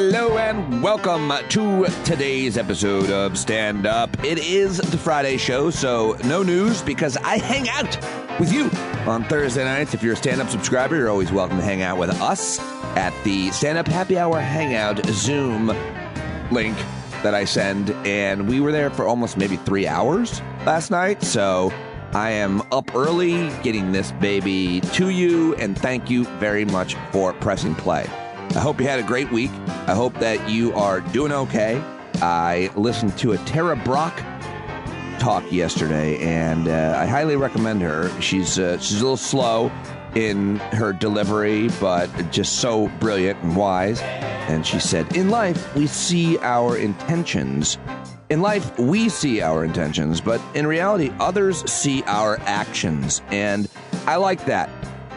Hello and welcome to today's episode of Stand Up. It is the Friday show, so no news because I hang out with you on Thursday nights. If you're a stand-up subscriber, you're always welcome to hang out with us at the Stand Up Happy Hour Hangout Zoom link that I send. And we were there for almost maybe 3 hours last night, so I am up early getting this baby to you, and thank you very much for pressing play. I hope you had a great week. I hope that you are doing okay. I listened to a Tara Brock talk yesterday, and I highly recommend her. She's a little slow in her delivery, but just so brilliant and wise. And she said, in life, we see our intentions. In life, we see our intentions, but in reality, others see our actions. And I like that.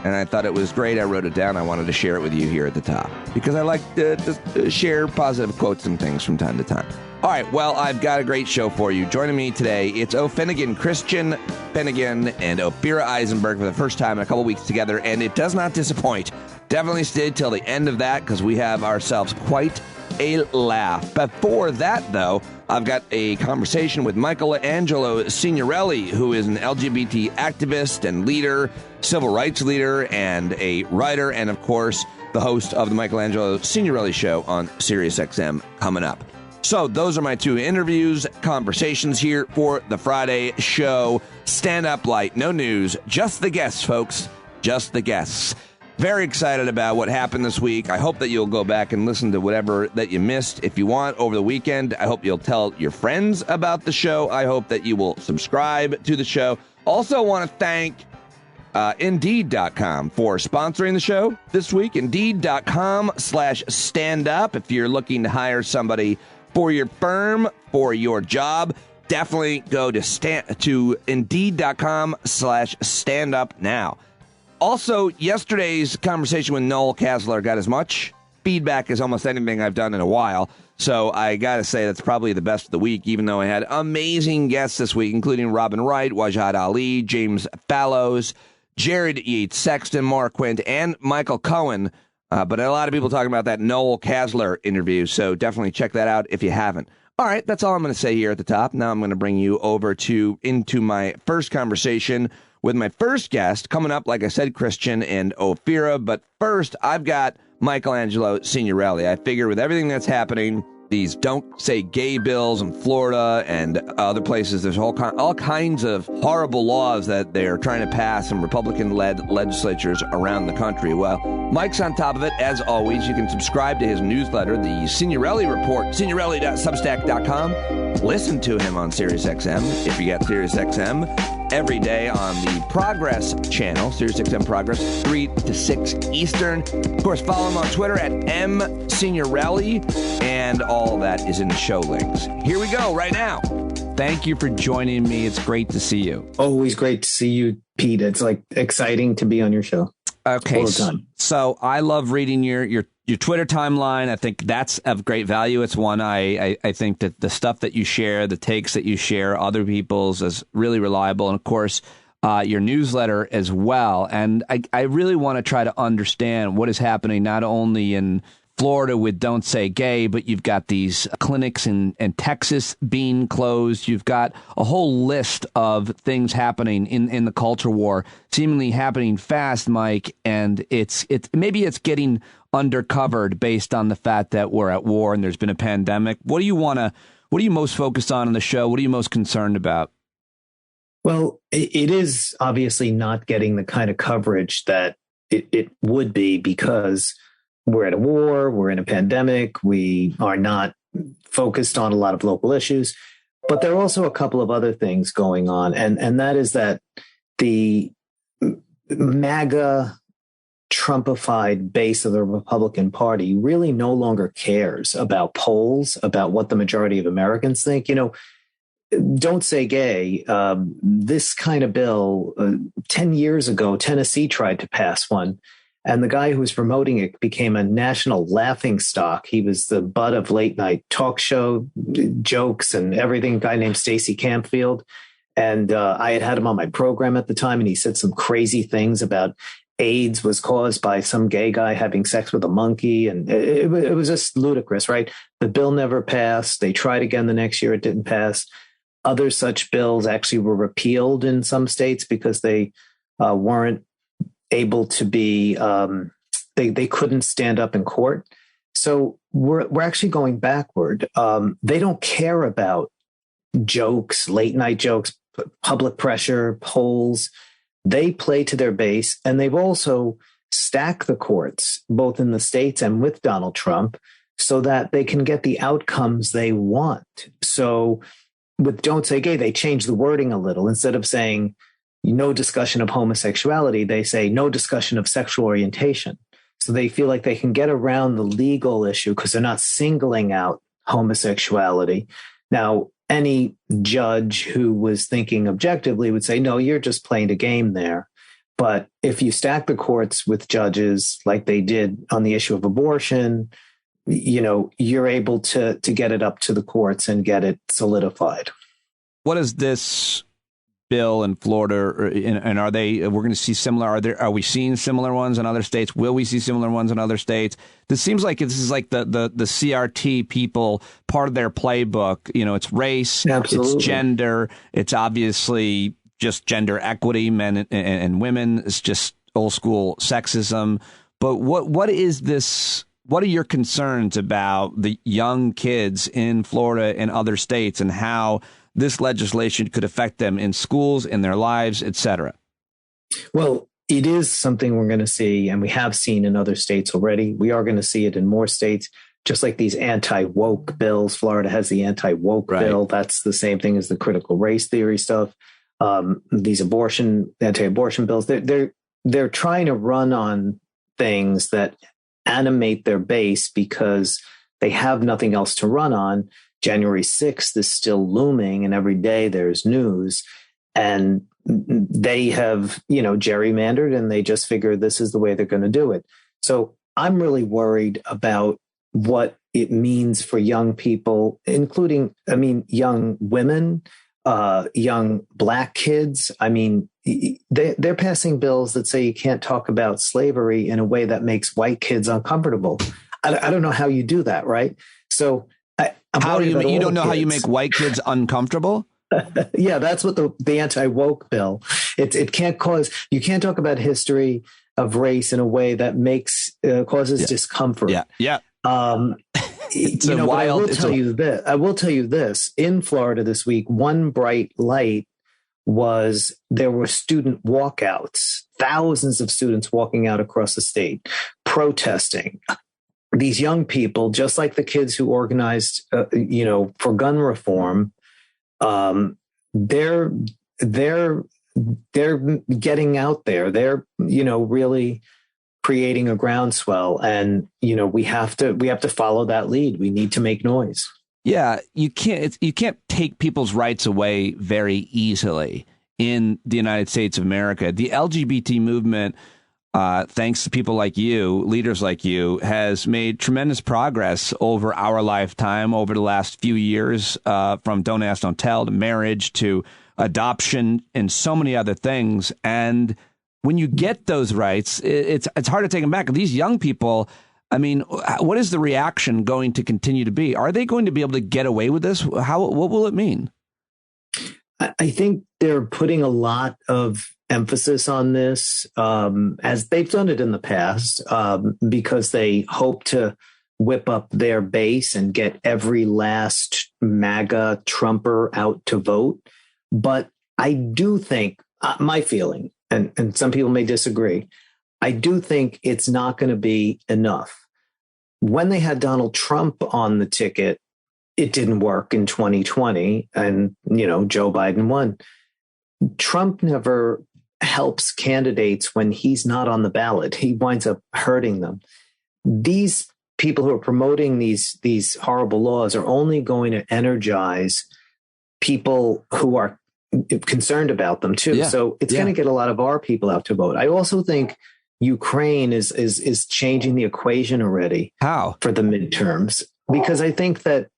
And I thought it was great. I wrote it down. I wanted to share it with you here at the top because I like to share positive quotes and things from time to time. All right, well, I've got a great show for you. Joining me today, it's Finnegan, Christian Finnegan, and Ophira Eisenberg for the first time in a couple weeks together, and it does not disappoint. Definitely stay till the end of that because we have ourselves quite a laugh. Before that, though, I've got a conversation with Michelangelo Signorile, who is an LGBT activist and leader, civil rights leader, and a writer, and of course, the host of the Michelangelo Signorile Show on SiriusXM coming up. So those are my two interviews, conversations here for the Friday show. Stand up light, no news, just the guests, folks, just the guests. Very excited about what happened this week. I hope that you'll go back and listen to whatever that you missed if you want over the weekend. I hope you'll tell your friends about the show. I hope that you will subscribe to the show. Also want to thank Indeed.com for sponsoring the show this week. Indeed.com/standup. If you're looking to hire somebody for your firm, for your job, definitely go to Indeed.com/standup now. Also, yesterday's conversation with Noel Casler got as much feedback as almost anything I've done in a while. So I got to say that's probably the best of the week, even though I had amazing guests this week, including Robin Wright, Wajid Ali, James Fallows, Jared Yates, Sexton, Mark Quint, and Michael Cohen. But a lot of people talking about that Noel Casler interview. So definitely check that out if you haven't. All right, that's all I'm going to say here at the top. Now I'm going to bring you over into my first conversation with my first guest coming up, like I said, Christian and Ophira. But first, I've got Michelangelo Signorile. I figure with everything that's happening, these don't say gay bills in Florida and other places, there's all kinds of horrible laws that they're trying to pass in Republican-led legislatures around the country. Well, Mike's on top of it, as always. You can subscribe to his newsletter, the Signorile Report, signorile.substack.com. Listen to him on SiriusXM, if you get SiriusXM, every day on the Progress channel, SiriusXM Progress, 3 to 6 Eastern. Of course, follow him on Twitter at msignorile, and all that is in the show links. Here we go, right now. Thank you for joining me. It's great to see you. Always great to see you, Pete. It's like exciting to be on your show. Okay, all the time. So I love reading your Twitter timeline. I think that's of great value. It's one I think that the stuff that you share, the takes that you share, other people's is really reliable. And of course, your newsletter as well. And I really want to try to understand what is happening not only in Florida with Don't Say Gay, but you've got these clinics in Texas being closed. You've got a whole list of things happening in the culture war, seemingly happening fast, Mike. And it's maybe it's getting undercovered based on the fact that we're at war and there's been a pandemic. What are you most focused on in the show? What are you most concerned about? Well, it is obviously not getting the kind of coverage that it would be because we're at a war, we're in a pandemic, we are not focused on a lot of local issues. But there are also a couple of other things going on, and that is that the MAGA Trumpified base of the Republican Party really no longer cares about polls, about what the majority of Americans think. Don't Say Gay, this kind of bill, 10 years ago, Tennessee tried to pass one. And the guy who was promoting it became a national laughingstock. He was the butt of late night talk show jokes and everything, a guy named Stacey Campfield. And I had him on my program at the time, and he said some crazy things about AIDS was caused by some gay guy having sex with a monkey. And it was just ludicrous, right? The bill never passed. They tried again the next year. It didn't pass. Other such bills actually were repealed in some states because they weren't able to be, they couldn't stand up in court. So we're actually going backward. They don't care about jokes, late night jokes, public pressure, polls. They play to their base, and they've also stacked the courts, both in the states and with Donald Trump, so that they can get the outcomes they want. So with Don't Say Gay, they changed the wording a little. Instead of saying no discussion of homosexuality, they say no discussion of sexual orientation. So they feel like they can get around the legal issue because they're not singling out homosexuality. Now, any judge who was thinking objectively would say, no, you're just playing a game there. But if you stack the courts with judges like they did on the issue of abortion, you're able to get it up to the courts and get it solidified. What is this bill in Florida, and we're going to see similar, are we seeing similar ones in other states? Will we see similar ones in other states? This seems like this is like the CRT people, part of their playbook. It's race, Absolutely. It's gender, it's obviously just gender equity, men and women. It's just old school sexism. But what is this? What are your concerns about the young kids in Florida and other states, and how this legislation could affect them in schools, in their lives, et cetera? Well, it is something we're going to see, and we have seen in other states already. We are going to see it in more states, just like these anti-woke bills. Florida has the anti-woke bill. That's the same thing as the critical race theory stuff. These anti-abortion bills, they're trying to run on things that animate their base because they have nothing else to run on. January 6th is still looming, and every day there's news, and they have, gerrymandered, and they just figure this is the way they're going to do it. So I'm really worried about what it means for young people, including, young women, young Black kids. They're passing bills that say you can't talk about slavery in a way that makes white kids uncomfortable. I don't know how you do that, right? So how do you don't know how you make white kids uncomfortable? Yeah, that's what the anti-woke bill. It can't cause, you can't talk about history of race in a way that causes discomfort. Yeah. It's I will tell you this. In Florida this week, one bright light was there were student walkouts, thousands of students walking out across the state, protesting. These young people, just like the kids who organized, for gun reform, they're getting out there. They're, really creating a groundswell, and we have to follow that lead. We need to make noise. Yeah, you can't take people's rights away very easily in the United States of America. The LGBT movement, thanks to people like you, leaders like you, has made tremendous progress over our lifetime, over the last few years, from Don't Ask, Don't Tell to marriage to adoption and so many other things. And when you get those rights, it's hard to take them back. These young people, what is the reaction going to continue to be? Are they going to be able to get away with this? What will it mean? I think they're putting a lot of emphasis on this, as they've done it in the past, because they hope to whip up their base and get every last MAGA Trumper out to vote. But I do think, my feeling, and some people may disagree, I do think it's not going to be enough. When they had Donald Trump on the ticket, it didn't work in 2020, and, Joe Biden won. Trump never helps candidates when he's not on the ballot. He winds up hurting them. These people who are promoting these horrible laws are only going to energize people who are concerned about them too. Yeah. So it's going to get a lot of our people out to vote. I also think Ukraine is changing the equation already. How? For the midterms, because I think that,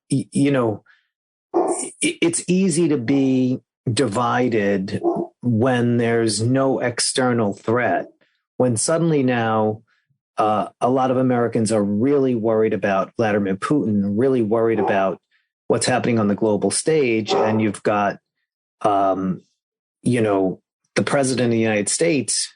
it's easy to be divided when there's no external threat. when suddenly now a lot of Americans are really worried about Vladimir Putin, really worried about what's happening on the global stage, and you've got, the president of the United States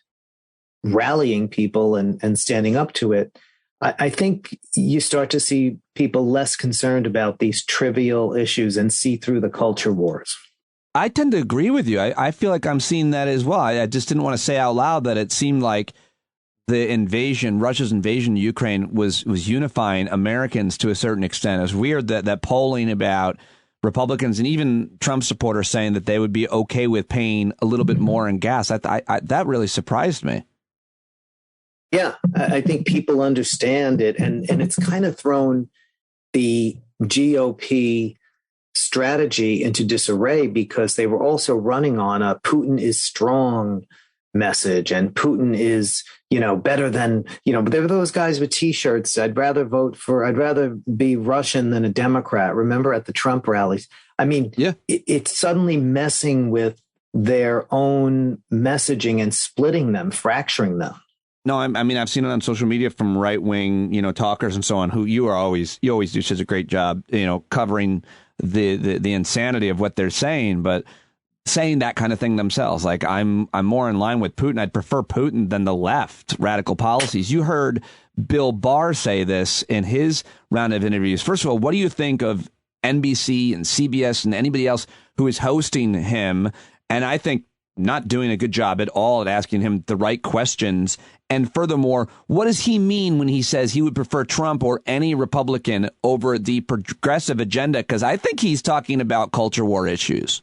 rallying people and standing up to it, I think you start to see people less concerned about these trivial issues and see through the culture wars. I tend to agree with you. I feel like I'm seeing that as well. I just didn't want to say out loud that it seemed like Russia's invasion of Ukraine was unifying Americans to a certain extent. It was weird that polling about Republicans and even Trump supporters saying that they would be okay with paying a little bit more in gas. That really surprised me. Yeah, I think people understand it, and it's kind of thrown the GOP strategy into disarray because they were also running on a Putin is strong message, and Putin is, better than, but there were those guys with T-shirts. I'd rather be Russian than a Democrat. Remember at the Trump rallies? I mean, yeah. It's suddenly messing with their own messaging and splitting them, fracturing them. No, I mean, I've seen it on social media from right wing, talkers and so on, who you always do such a great job, covering the insanity of what they're saying, but saying that kind of thing themselves. Like, I'm more in line with Putin. I'd prefer Putin than the left radical policies. You heard Bill Barr say this in his round of interviews. First of all, what do you think of NBC and CBS and anybody else who is hosting him? And I think not doing a good job at all at asking him the right questions. And furthermore, what does he mean when he says he would prefer Trump or any Republican over the progressive agenda? Because I think he's talking about culture war issues.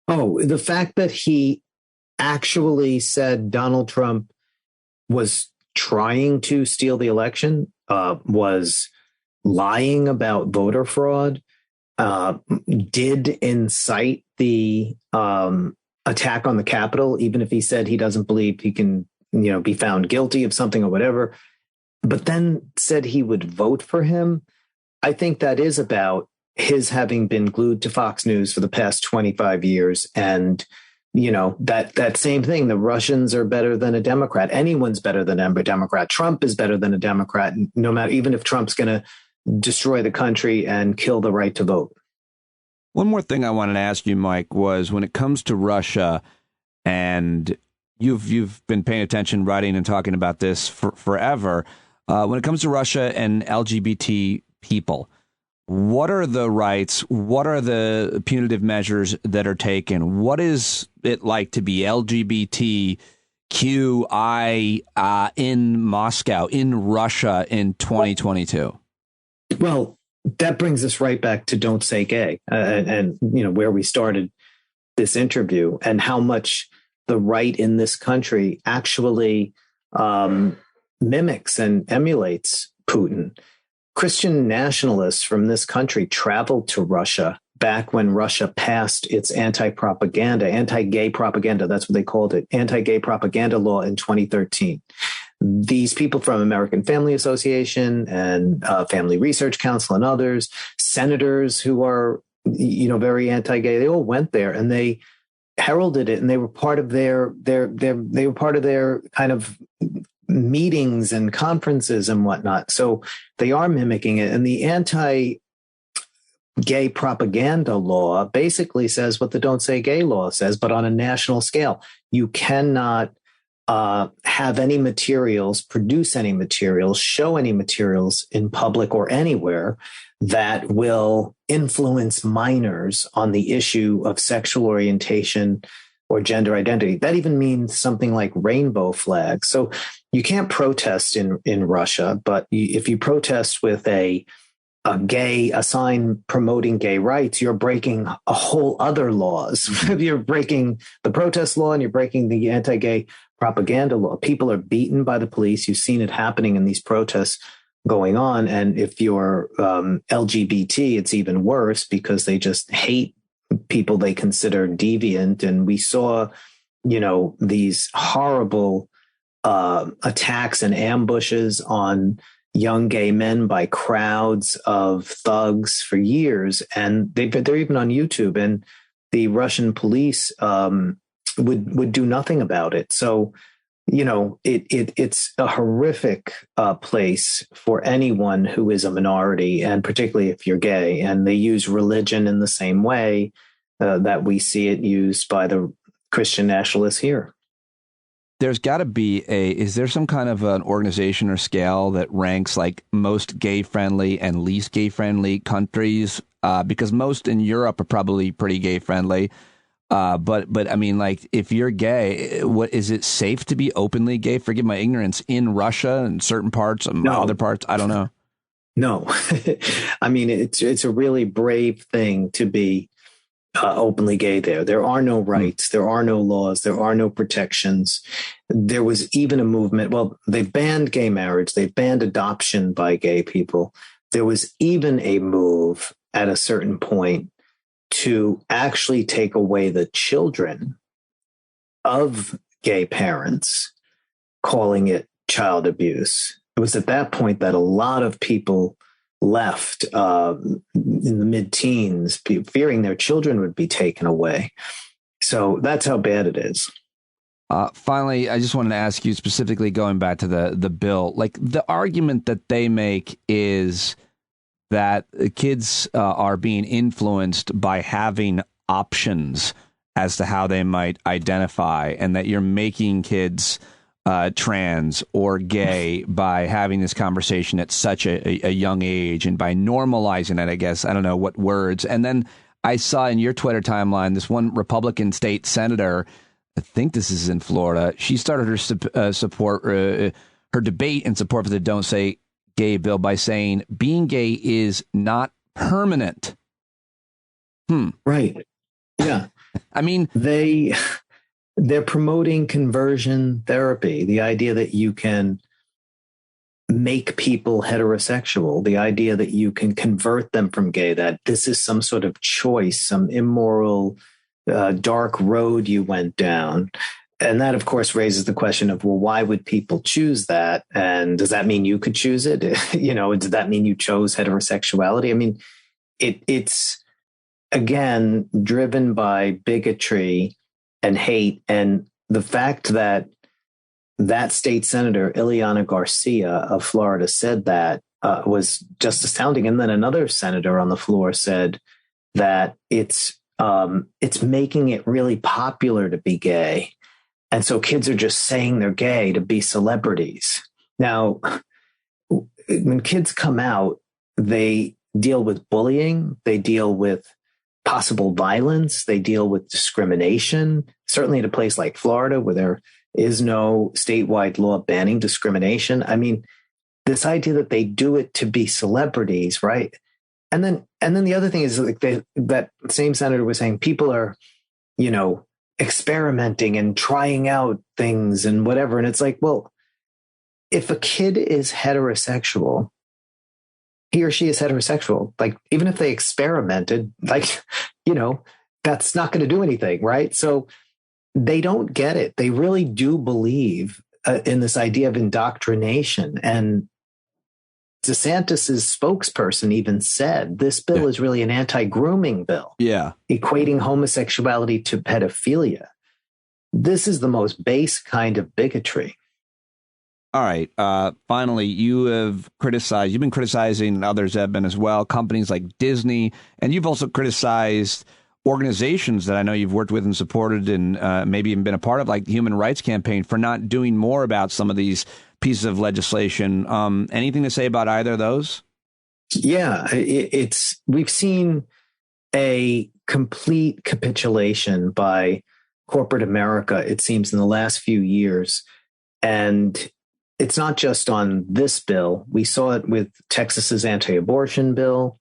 Oh, the fact that he actually said Donald Trump was trying to steal the election, was lying about voter fraud, did incite the attack on the Capitol, even if he said he doesn't believe he can, be found guilty of something or whatever, but then said he would vote for him. I think that is about his having been glued to Fox News for the past 25 years. And, that same thing, the Russians are better than a Democrat. Anyone's better than a Democrat. Trump is better than a Democrat, no matter, even if Trump's going to destroy the country and kill the right to vote. One more thing I wanted to ask you, Mike, was when it comes to Russia, and you've been paying attention, writing and talking about this forever. When it comes to Russia and LGBT people, what are the rights? What are the punitive measures that are taken? What is it like to be LGBTQI in Moscow, in Russia in 2022? Well, that brings us right back to Don't Say Gay and where we started this interview, and how much the right in this country actually mimics and emulates Putin. Christian nationalists from this country traveled to Russia back when Russia passed its anti-gay propaganda, that's what they called it, anti-gay propaganda law in 2013. These people from American Family Association and Family Research Council and others, senators who are, very anti-gay, they all went there and they heralded it, and they were part of their kind of meetings and conferences and whatnot. So they are mimicking it. And the anti-gay propaganda law basically says what the Don't Say Gay law says, but on a national scale. You cannot have any materials, produce any materials, show any materials in public or anywhere that will influence minors on the issue of sexual orientation or gender identity. That even means something like rainbow flags. So you can't protest in Russia, but if you protest with a sign promoting gay rights, you're breaking a whole other laws. You're breaking the protest law and you're breaking the anti-gay propaganda law. People are beaten by the police. You've seen it happening in these protests going on. And if you're LGBT, it's even worse because they just hate people they consider deviant. And we saw, these horrible attacks and ambushes on young gay men by crowds of thugs for years. And they're even on YouTube, and the Russian police would do nothing about it. So, it's a horrific place for anyone who is a minority, and particularly if you're gay. And they use religion in the same way that we see it used by the Christian nationalists here. There's got to be is there some kind of an organization or scale that ranks like most gay friendly and least gay friendly countries? Because most in Europe are probably pretty gay friendly. But I mean, like, if you're gay, what is it safe to be openly gay? Forgive my ignorance. In Russia and certain parts, other parts, I don't know. No, I mean, it's a really brave thing to be openly gay there. There are no rights. There are no laws. There are no protections. There was even a movement. Well, they banned gay marriage. They banned adoption by gay people. There was even a move at a certain point to actually take away the children of gay parents, calling it child abuse. It was at that point that a lot of people left in the mid-teens, fearing their children would be taken away. So that's how bad it is. Finally, I just wanted to ask you specifically, going back to the bill, like the argument that they make is that kids are being influenced by having options as to how they might identify, and that you're making kids trans or gay by having this conversation at such a young age and by normalizing it, I guess. I don't know what words. And then I saw in your Twitter timeline this one Republican state senator, I think this is in Florida, she started her debate in support for the Don't Say Gay bill by saying being gay is not permanent. Right. Yeah. I mean, they're promoting conversion therapy, the idea that you can make people heterosexual, the idea that you can convert them from gay, that this is some sort of choice, some immoral, dark road you went down. And that, of course, raises the question of, well, why would people choose that? And does that mean you could choose it? Does that mean you chose heterosexuality? I mean, it's, again, driven by bigotry and hate. And the fact that state senator, Ileana Garcia of Florida, said that was just astounding. And then another senator on the floor said that it's making it really popular to be gay. And so kids are just saying they're gay to be celebrities. Now, when kids come out, they deal with bullying, they deal with possible violence, they deal with discrimination. Certainly in a place like Florida, where there is no statewide law banning discrimination. I mean, this idea that they do it to be celebrities, right? And then the other thing is, like, that same senator was saying people are, experimenting and trying out things and whatever. And it's like, well, if a kid is heterosexual, he or she is heterosexual. Like, even if they experimented, that's not going to do anything, right? So they don't get it. They really do believe in this idea of indoctrination. And DeSantis's spokesperson even said this bill is really an anti-grooming bill. Yeah. Equating homosexuality to pedophilia. This is the most base kind of bigotry. All right. Finally, you've been criticizing, and others have been as well, companies like Disney, and you've also criticized organizations that I know you've worked with and supported and maybe even been a part of, like the Human Rights Campaign, for not doing more about some of these pieces of legislation. Anything to say about either of those? Yeah, we've seen a complete capitulation by corporate America, it seems, in the last few years. And it's not just on this bill. We saw it with Texas's anti-abortion bill.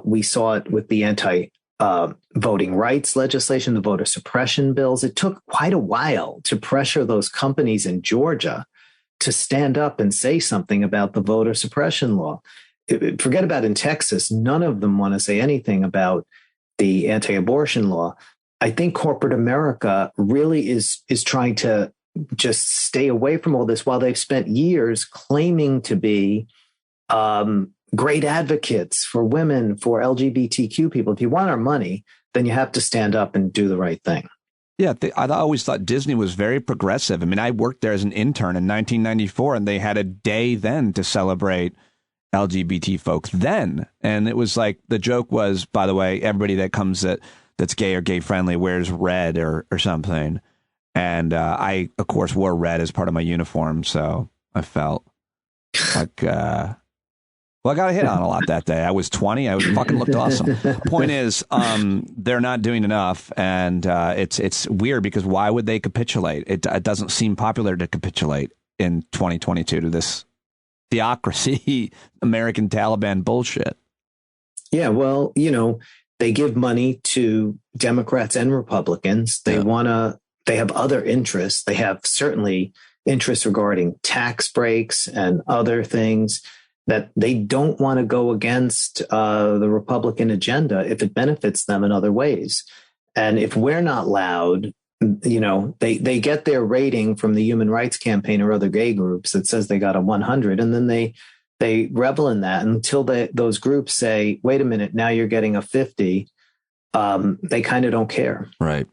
We saw it with the voting rights legislation, the voter suppression bills. It took quite a while to pressure those companies in Georgia to stand up and say something about the voter suppression law. Forget about in Texas. None of them want to say anything about the anti-abortion law. I think corporate America really is trying to just stay away from all this, while they've spent years claiming to be great advocates for women, for LGBTQ people. If you want our money, then you have to stand up and do the right thing. Yeah, I always thought Disney was very progressive. I mean, I worked there as an intern in 1994, and they had a day then to celebrate LGBT folks then. And it was like, the joke was, by the way, everybody that comes that's gay or gay friendly wears red or something. And I, of course, wore red as part of my uniform. So I felt like, well, I got hit on a lot that day. I was 20. I fucking looked awesome. Point is, they're not doing enough. And it's weird because why would they capitulate? It doesn't seem popular to capitulate in 2022 to this theocracy, American Taliban bullshit. Yeah, well, they give money to Democrats and Republicans. They have other interests. They have certainly interests regarding tax breaks and other things that they don't want to go against the Republican agenda if it benefits them in other ways. And if we're not loud, they get their rating from the Human Rights Campaign or other gay groups that says they got a 100, and then they revel in that until those groups say, wait a minute, now you're getting a 50. They kind of don't care. Right.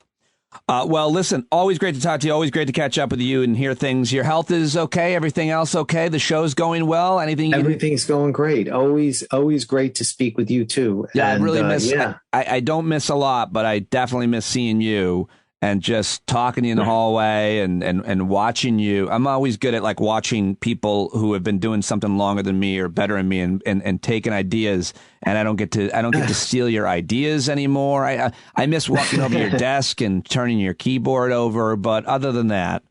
Well, listen, always great to talk to you. Always great to catch up with you and hear things. Your health is okay. Everything else okay. The show's going well. Everything's going great. Always great to speak with you too. Yeah, I really miss. Yeah. I don't miss a lot, but I definitely miss seeing you and just talking to you in the hallway and watching you. I'm always good at like watching people who have been doing something longer than me or better than me and taking ideas. And I don't get to steal your ideas anymore. I miss walking over your desk and turning your keyboard over. But other than that,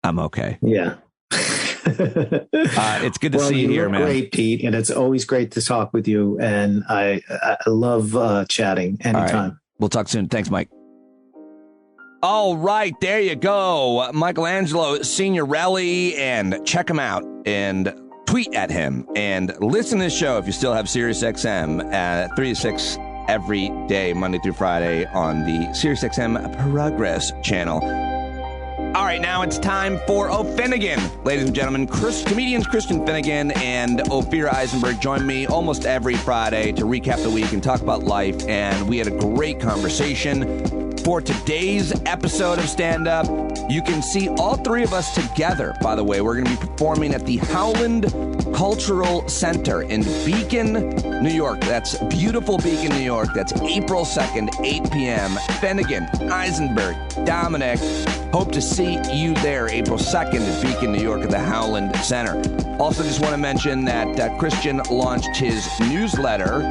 I'm okay. Yeah. It's good to see you here, man. Great, Pete. And it's always great to talk with you. And I love chatting anytime. Right. We'll talk soon. Thanks, Mike. All right, there you go. Michelangelo Signorile, and check him out and tweet at him and listen to the show if you still have SiriusXM at 3 to 6 every day, Monday through Friday on the SiriusXM Progress channel. All right, now it's time for Finnegan. Ladies and gentlemen, comedians Christian Finnegan and Ophira Eisenberg join me almost every Friday to recap the week and talk about life, and we had a great conversation. For today's episode of Stand Up, you can see all three of us together. By the way, we're going to be performing at the Howland Cultural Center in Beacon, New York. That's beautiful Beacon, New York. That's April 2nd, 8 p.m. Finnegan, Eisenberg, Dominic. Hope to see you there April 2nd at Beacon, New York at the Howland Center. Also, just want to mention that Christian launched his newsletter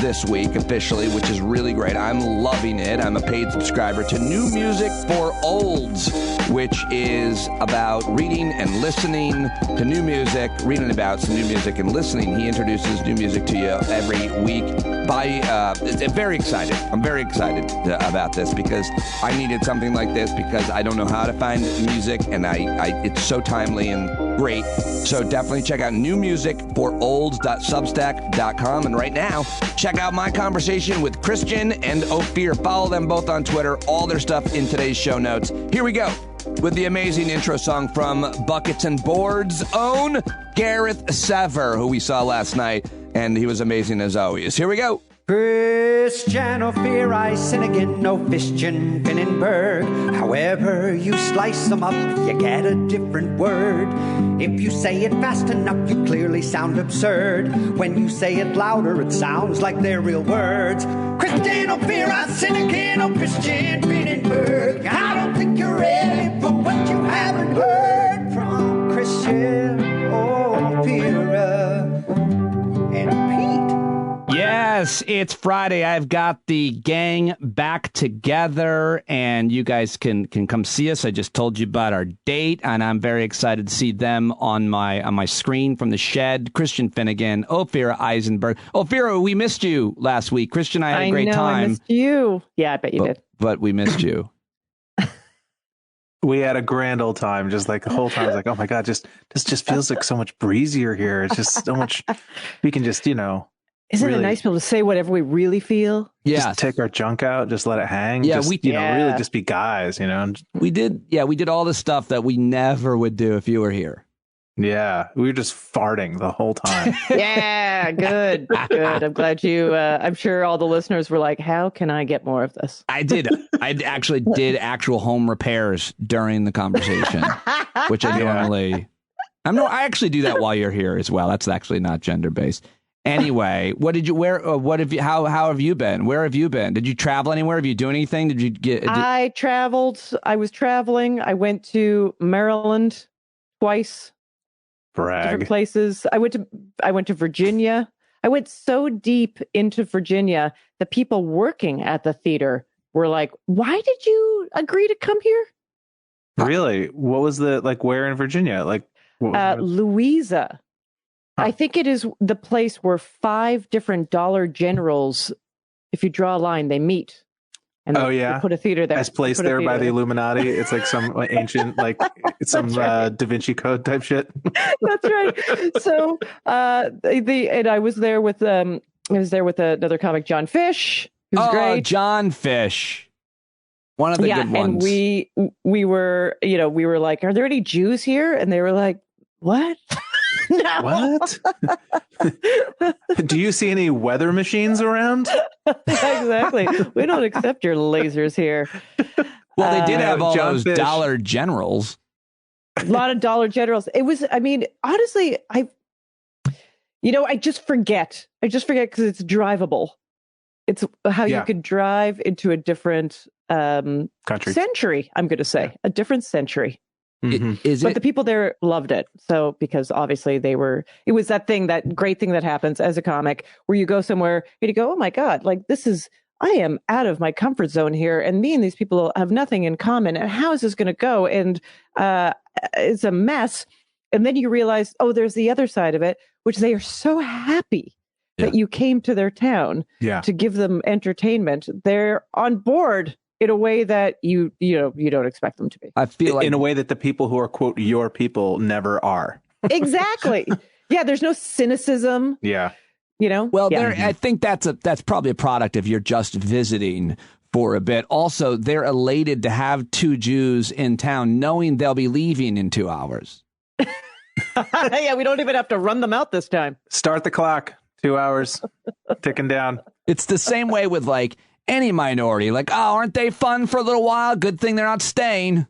this week officially, which is really great. I'm loving it. I'm a paid subscriber to New Music for Olds, which is about reading and listening to new music, reading about some new music and listening. He introduces new music to you every week. Very excited. I'm very excited about this because I needed something like this because I don't know how to find music, and it's so timely and great. So definitely check out newmusicforolds.substack.com. And right now, check out my conversation with Christian and Ophira. Follow them both on Twitter. All their stuff in today's show notes. Here we go with the amazing intro song from Buckets and Boards' own Gareth Sever, who we saw last night, and he was amazing as always. Here we go. Christian Ophira, Finnegan, Christian Finnenberg. However you slice them up, you get a different word. If you say it fast enough, you clearly sound absurd. When you say it louder, it sounds like they're real words. Christian Ophira, Finnegan, Christian Finnenberg. I don't think you're ready for what you haven't heard from Christian Ophira and Pete. Yes, it's Friday. I've got the gang back together, and you guys can come see us. I just told you about our date, and I'm very excited to see them on my screen from the shed. Christian Finnegan, Ophira Eisenberg. Ophira, we missed you last week. Christian and I had a great time. I missed you. Yeah, I bet you did. But we missed you. We had a grand old time. Just like the whole time, I was like, oh my God, this just feels like so much breezier here. It's just so much. We can just, Isn't really, it nice to be able to say whatever we really feel? Yeah. Just take our junk out, just let it hang. Yeah, just, really just be guys, We did all the stuff that we never would do if you were here. Yeah, we were just farting the whole time. Yeah, good. I'm glad you, I'm sure all the listeners were like, how can I get more of this? I actually did actual home repairs during the conversation, which I normally... I actually do that while you're here as well. That's actually not gender-based. Anyway, how have you been? Where have you been? Did you travel anywhere? Have you done anything? I traveled. I was traveling. I went to Maryland twice. Brag. Different places. I went to Virginia. I went so deep into Virginia, the people working at the theater were like, "Why did you agree to come here?" Really? What was where in Virginia? Louisa. Huh. I think it is the place where 5 different dollar generals, if you draw a line, they meet. And they put a theater there. As placed there by the Illuminati. It's like some ancient, some Da Vinci Code type shit. That's right. So, and I was there with another comic, John Fish, who's great. John Fish, one of the good ones. And we were like, "Are there any Jews here?" And they were like, "What?" No. What? Do you see any weather machines around? Exactly. We don't accept your lasers here. Well, they did have all those dollar generals. A lot of dollar generals. It was, honestly, I just forget. Because it's drivable. It's how you could drive into a different country. Century, I'm going to say. A different century. Mm-hmm. But the people there loved it. So, because obviously it was that great thing that happens as a comic where you go somewhere and you go, "Oh my God, I am out of my comfort zone here. And me and these people have nothing in common. And how is this going to go?" And it's a mess. And then you realize, there's the other side of it, which they are so happy that you came to their town to give them entertainment. They're on board in a way that you don't expect them to be. I feel like in a way that the people who are, quote, your people never are. Exactly. Yeah. There's no cynicism. Yeah. Well, I think that's probably a product of you're just visiting for a bit. Also, they're elated to have 2 Jews in town, knowing they'll be leaving in 2 hours. Yeah. We don't even have to run them out this time. Start the clock. 2 hours ticking down. It's the same way with any minority, aren't they fun for a little while? Good thing they're not staying.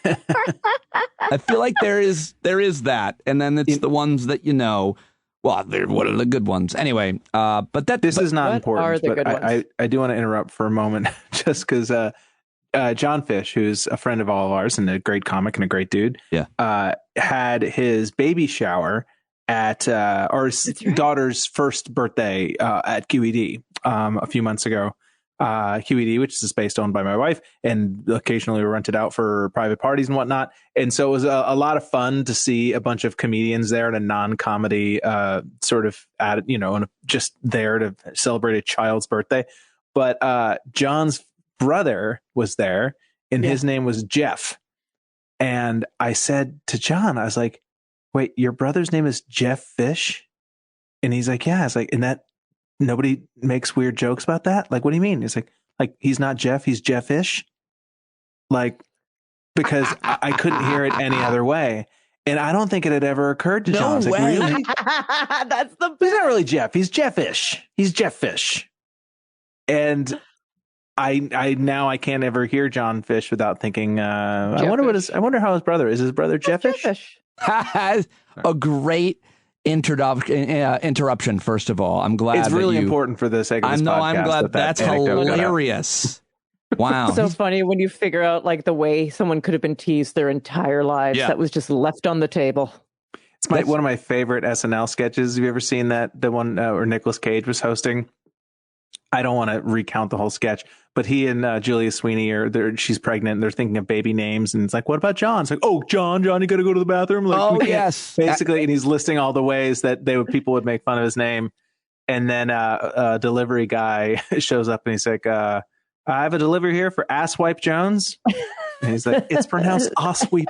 I feel like there is that, and then it's the ones that well, they're one of the good ones anyway. But this is not what important. Are the but good ones? I do want to interrupt for a moment, just because John Fish, who's a friend of all of ours and a great comic and a great dude, had his baby shower at his daughter's first birthday at QED a few months ago. QED, which is a space owned by my wife, and occasionally we rent it out for private parties and whatnot. And so it was a lot of fun to see a bunch of comedians there in a non-comedy sort of just there to celebrate a child's birthday. But John's brother was there, and his name was Jeff. And I said to John, I was like, "Wait, your brother's name is Jeff Fish?" And he's like, "Yeah." I was like, "And that nobody makes weird jokes about that? What do you mean?" It's like he's not Jeff, he's Jeff-ish. Because I couldn't hear it any other way. And I don't think it had ever occurred to John. I was like, really? That's the best. He's not really Jeff, he's Jeff-ish. He's Jeff-ish. And I can't ever hear John Fish without thinking, I wonder how his brother is. His brother Jeff-ish? A great interruption. First of all, I'm glad it's really important for the sake of this podcast. I'm glad that's hilarious. Wow, so funny when you figure out the way someone could have been teased their entire lives. That was just left on the table. It's one of my favorite SNL sketches. Have you ever seen that? The one where Nicolas Cage was hosting. I don't want to recount the whole sketch, but he and Julia Sweeney she's pregnant and they're thinking of baby names. And it's like, "What about John?" It's like, "Oh, John, you got to go to the bathroom." Yes. Basically. And he's listing all the ways that people would make fun of his name. And then a delivery guy shows up and he's like, "I have a delivery here for Asswipe Jones." And he's like, "It's pronounced Osweep."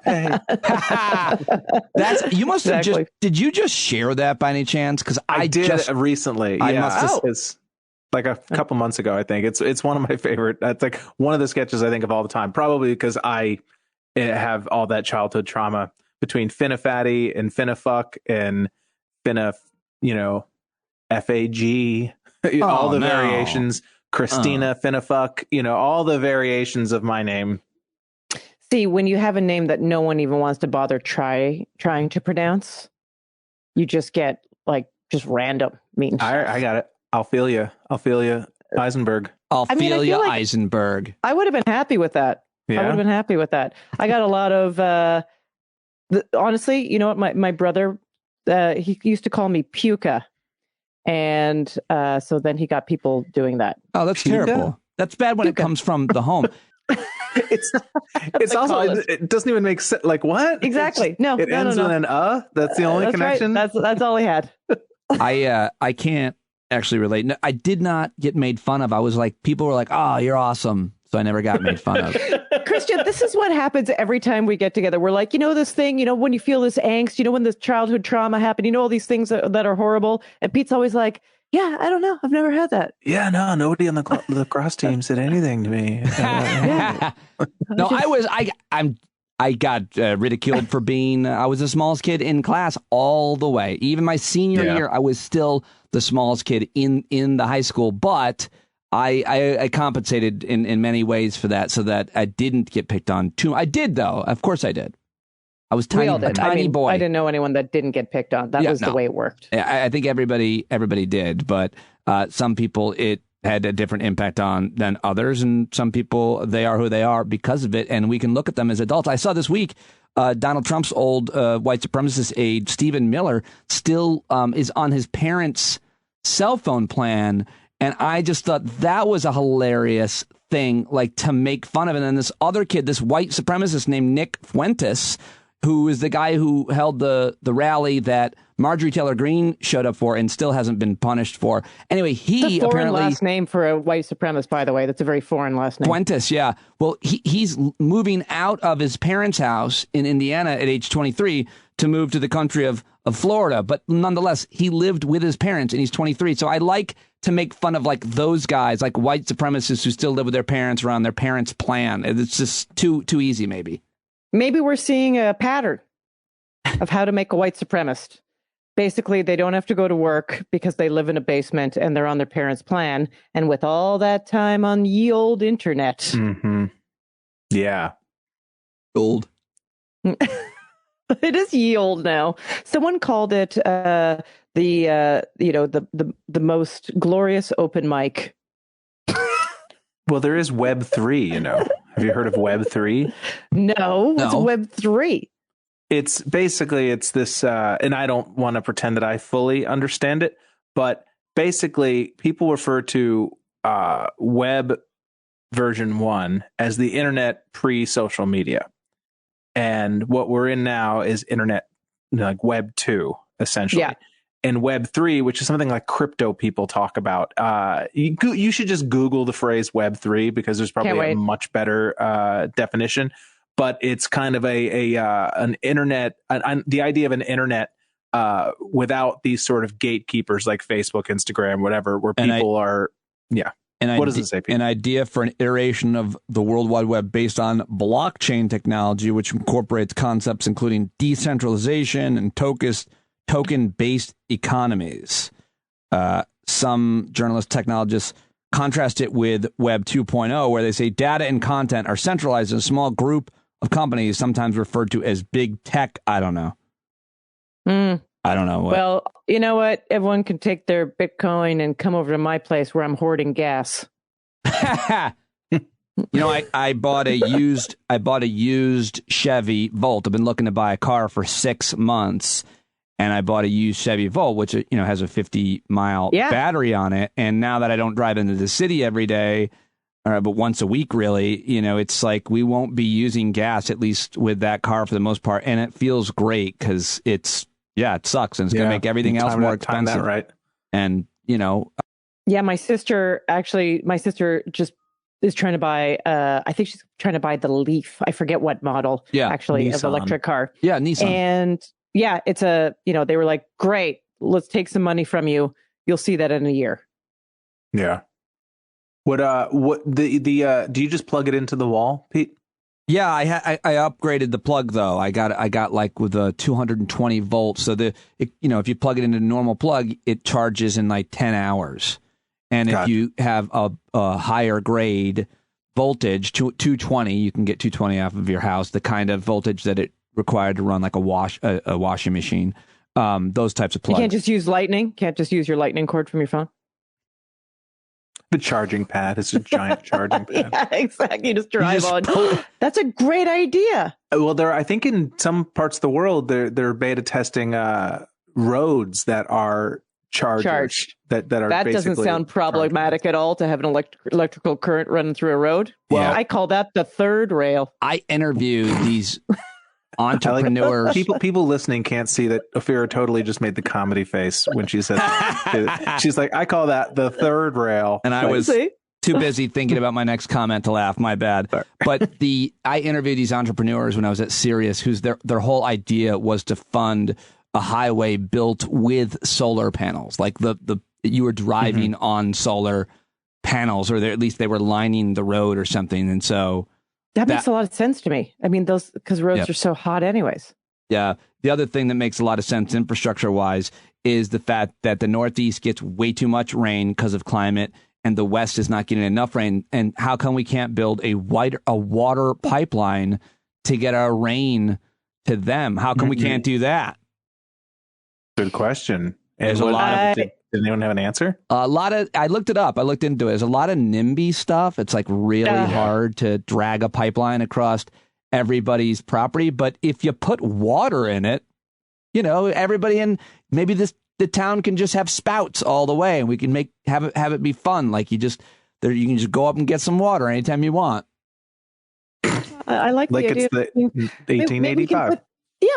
You must have did you just share that by any chance? Because I did recently. It's a couple months ago, I think. It's one of my favorite. That's one of the sketches I think of all the time, probably because I have all that childhood trauma between Finna-fatty and Finna-fuck and Finna, FAG, all the variations, Christina Finna-fuck, all the variations of my name. See, when you have a name that no one even wants to bother trying to pronounce, you just get just random mean. I got it. Ophelia Eisenberg. Ophelia Eisenberg. I would have been happy with that. Yeah. I would have been happy with that. I got a lot of, honestly, you know what? My brother, he used to call me Puka. And so then he got people doing that. Oh, that's terrible. That's bad when it comes from the home. It's also, it doesn't even make sense. Like, what? Exactly. No, it ends with an That's the only connection. Right. That's all he had. I can't actually relate. No, I did not get made fun of. I was like, people were like, "Oh, you're awesome," so I never got made fun of. Christian, this is what happens every time we get together. We're like, this thing, when you feel this angst, when this childhood trauma happened, all these things that are horrible. And Pete's always like, yeah, I don't know. I've never had that. Yeah, no, nobody on the lacrosse team said anything to me. No, I got ridiculed for being, I was the smallest kid in class all the way. Even my senior year, I was still the smallest kid in the high school. But I compensated in many ways for that so that I didn't get picked on too. I did, though. Of course I did. I was a tiny boy. I didn't know anyone that didn't get picked on. That was the way it worked. I think everybody did. But some people, it had a different impact on than others. And some people, they are who they are because of it. And we can look at them as adults. I saw this week, Donald Trump's old white supremacist aide, Stephen Miller, still is on his parents' cell phone plan. And I just thought that was a hilarious thing, to make fun of it. And then this other kid, this white supremacist named Nick Fuentes, who is the guy who held the rally that Marjorie Taylor Greene showed up for and still hasn't been punished for. Anyway, he foreign apparently last name for a white supremacist, by the way. That's a very foreign last name. Fuentes, yeah. Well, he's moving out of his parents' house in Indiana at age 23 to move to the country of Florida. But nonetheless, he lived with his parents and he's 23. So I like to make fun of those guys, white supremacists who still live with their parents or on their parents' plan. It's just too easy, maybe. Maybe we're seeing a pattern of how to make a white supremacist. Basically, they don't have to go to work because they live in a basement and they're on their parents' plan. And with all that time on ye old internet. Mm-hmm. Yeah. Old. It is ye old now. Someone called it the most glorious open mic. Well, there is Web 3, Have you heard of Web 3? No. What's Web 3? It's basically, this, and I don't want to pretend that I fully understand it, but basically people refer to web version 1 as the internet pre-social media. And what we're in now is internet, Web 2, essentially. Yeah. And Web 3, which is something like crypto people talk about. You should just Google the phrase Web 3 because there's probably a much better definition. But it's kind of an internet, the idea of an internet without these sort of gatekeepers like Facebook, Instagram, whatever, where people are. And what does it say, Pete? An idea for an iteration of the World Wide Web based on blockchain technology, which incorporates concepts including decentralization and token-based economies. Some journalist technologists contrast it with Web 2.0, where they say data and content are centralized in a small group of companies, sometimes referred to as big tech. I don't know. I don't know. Well, you know what? Everyone can take their Bitcoin and come over to my place where I'm hoarding gas. I bought a used Chevy Volt. I've been looking to buy a car for 6 months. And I bought a used Chevy Volt, which, has a 50-mile battery on it. And now that I don't drive into the city every day, but once a week, really, it's like we won't be using gas, at least with that car for the most part. And it feels great because it sucks. And it's going to make everything else more expensive. That right. And, Yeah, my sister just is trying to buy, I think she's trying to buy the Leaf. I forget what model, actually, Nissan. of electric car. Yeah, Nissan. And yeah, it's they were like, great, let's take some money from you. You'll see that in a year. Yeah. Do you just plug it into the wall, Pete? Yeah, I upgraded the plug though. I got like with a 220 volts. So if you plug it into a normal plug, it charges in like 10 hours. And if you have a higher grade voltage, 220, you can get 220 off of your house. The kind of voltage that it required to run like a washing machine. Those types of plugs. You can't just use lightning. Can't just use your lightning cord from your phone. The charging pad is a giant charging pad. Yeah, exactly. You just drive on. That's a great idea. Well, I think in some parts of the world, they're beta testing roads that are charged. That doesn't sound problematic at all to have an electrical current running through a road. Well, I call that the third rail. I interview these entrepreneurs. People listening can't see that Ophira totally just made the comedy face when she said she's like, I call that the third rail. And I was too busy thinking about my next comment to laugh. My bad. Sorry. But I interviewed these entrepreneurs when I was at Sirius, whose their whole idea was to fund a highway built with solar panels. Like you were driving on solar panels, or at least they were lining the road or something. And so that makes a lot of sense to me. I mean, because roads are so hot anyways. Yeah. The other thing that makes a lot of sense infrastructure wise is the fact that the Northeast gets way too much rain because of climate and the West is not getting enough rain. And how come we can't build a water pipeline to get our rain to them? How come we can't do that? Good question. There's a lot of... Did anyone have an answer? I looked it up. I looked into it. There's a lot of NIMBY stuff. It's like really hard to drag a pipeline across everybody's property. But if you put water in it, everybody maybe the town can just have spouts all the way, and we can have it be fun. Like you can just go up and get some water anytime you want. I like the idea. It's the 1885.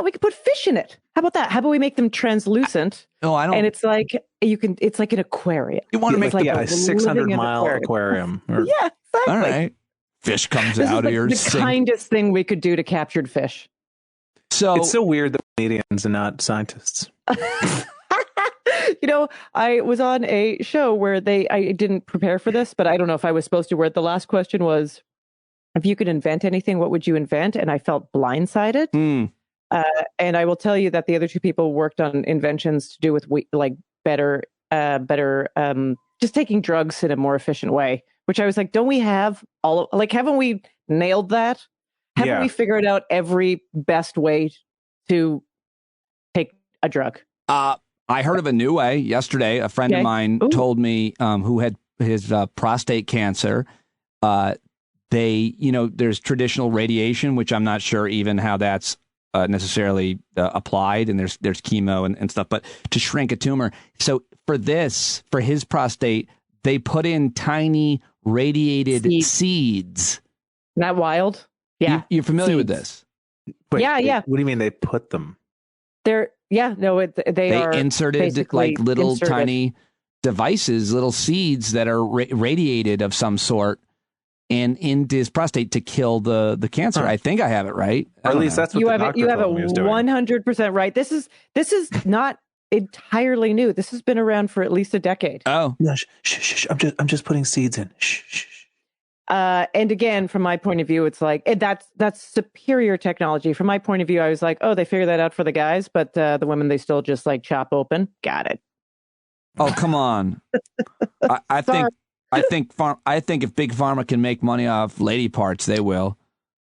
We could put fish in it. How about that? How about we make them translucent? I don't. And it's like it's like an aquarium. You want to make like a 600-mile aquarium. Yeah, exactly. All right. Fish comes out of your sink. The kindest thing we could do to captured fish. So it's so weird that comedians and not scientists. I was on a show where I didn't prepare for this, but I don't know if I was supposed to, where the last question was, if you could invent anything, what would you invent? And I felt blindsided. And I will tell you that the other two people worked on inventions to do with better, just taking drugs in a more efficient way, which I was like, don't we have haven't we nailed that? Haven't we figured out every best way to take a drug? I heard of a new way yesterday. A friend of mine told me who had his prostate cancer. There's traditional radiation, which I'm not sure even how that's necessarily applied, and there's chemo and stuff, but to shrink a tumor. So for his prostate, they put in tiny radiated seeds. Isn't that wild? Yeah. You're familiar with this? Wait, yeah. What do you mean they put them? They are inserted like little tiny devices, little seeds that are radiated of some sort, and into his prostate to kill the cancer. I think I have it right. Or at least that's what you the have doctor it. You have told it me was doing. 100% right. This is not entirely new. This has been around for at least a decade. Oh, no, shh. I'm just putting seeds in. Shh. And again, from my point of view, it's like that's superior technology. From my point of view, I was like, oh, they figured that out for the guys, but the women, they still just like chop open. Got it. Oh, come on. I think if Big Pharma can make money off lady parts, they will.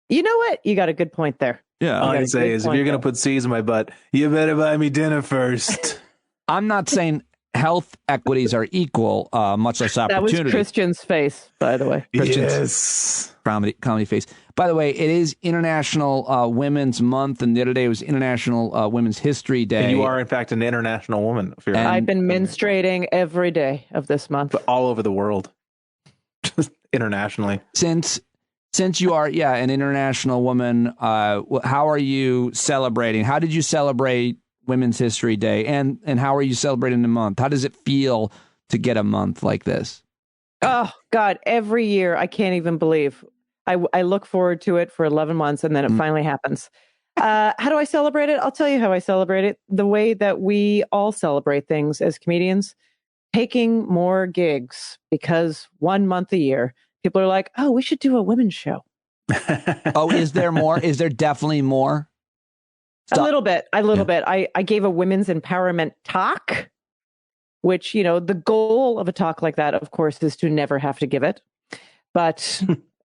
You know what? You got a good point there. Yeah. All I'd say is if you're going to put seeds in my butt, you better buy me dinner first. I'm not saying health equities are equal, much less opportunity. That was Christian's face, by the way. Yes. Comedy face. By the way, it is International Women's Month, and the other day was International Women's History Day. And you are, in fact, an international woman. I've been menstruating every day of this month. But all over the world. Just internationally. Since you are, an international woman, how are you celebrating? How did you celebrate Women's History Day, and how are you celebrating the month? How does it feel to get a month like this? Oh God, every year I can't even believe. I look forward to it for 11 months, and then it finally happens. How do I celebrate it? I'll tell you how I celebrate it. The way that we all celebrate things as comedians, taking more gigs, because 1 month a year, people are like, oh, we should do a women's show. Oh, is there more? Is there definitely more? A little bit. I gave a women's empowerment talk, which, the goal of a talk like that, of course, is to never have to give it. But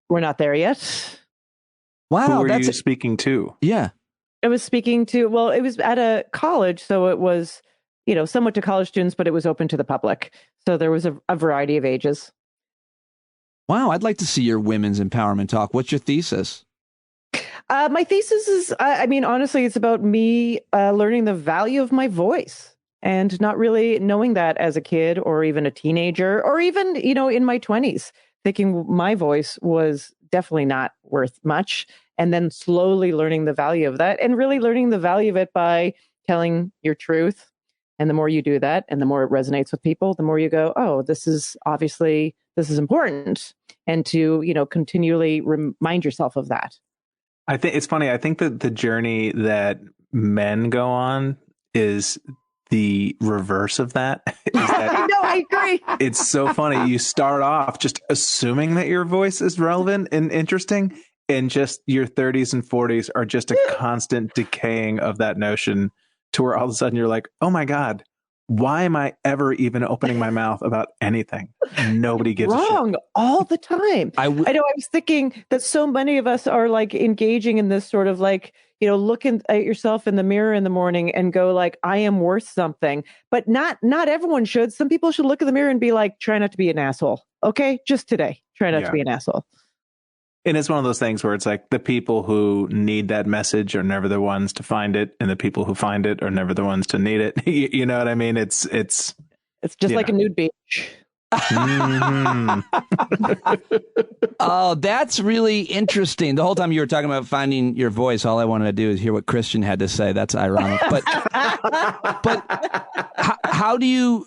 we're not there yet. Wow. Who were you speaking to? Yeah. I was speaking to, it was at a college. So it was, somewhat to college students, but it was open to the public. So there was a variety of ages. Wow. I'd like to see your women's empowerment talk. What's your thesis? My thesis is, honestly, it's about me learning the value of my voice and not really knowing that as a kid or even a teenager or even, in my 20s, thinking my voice was definitely not worth much. And then slowly learning the value of that and really learning the value of it by telling your truth. And the more you do that and the more it resonates with people, the more you go, oh, this is important. And to, continually remind yourself of that. I think it's funny. I think that the journey that men go on is the reverse of that. I know, I agree. It's so funny. You start off just assuming that your voice is relevant and interesting, and just your 30s and 40s are just a constant decaying of that notion to where all of a sudden you're like, oh my God, why am I ever even opening my mouth about anything? Nobody gives a shit. Wrong all the time. I know. I was thinking that so many of us are like engaging in this sort of like, looking at yourself in the mirror in the morning and go like, I am worth something. But not everyone should. Some people should look in the mirror and be like, try not to be an asshole. Okay, just today, try not to be an asshole. And it's one of those things where it's like the people who need that message are never the ones to find it, and the people who find it are never the ones to need it. You know what I mean? It's just like a nude beach. Mm-hmm. Oh, that's really interesting. The whole time you were talking about finding your voice, all I wanted to do is hear what Christian had to say. That's ironic. But how do you?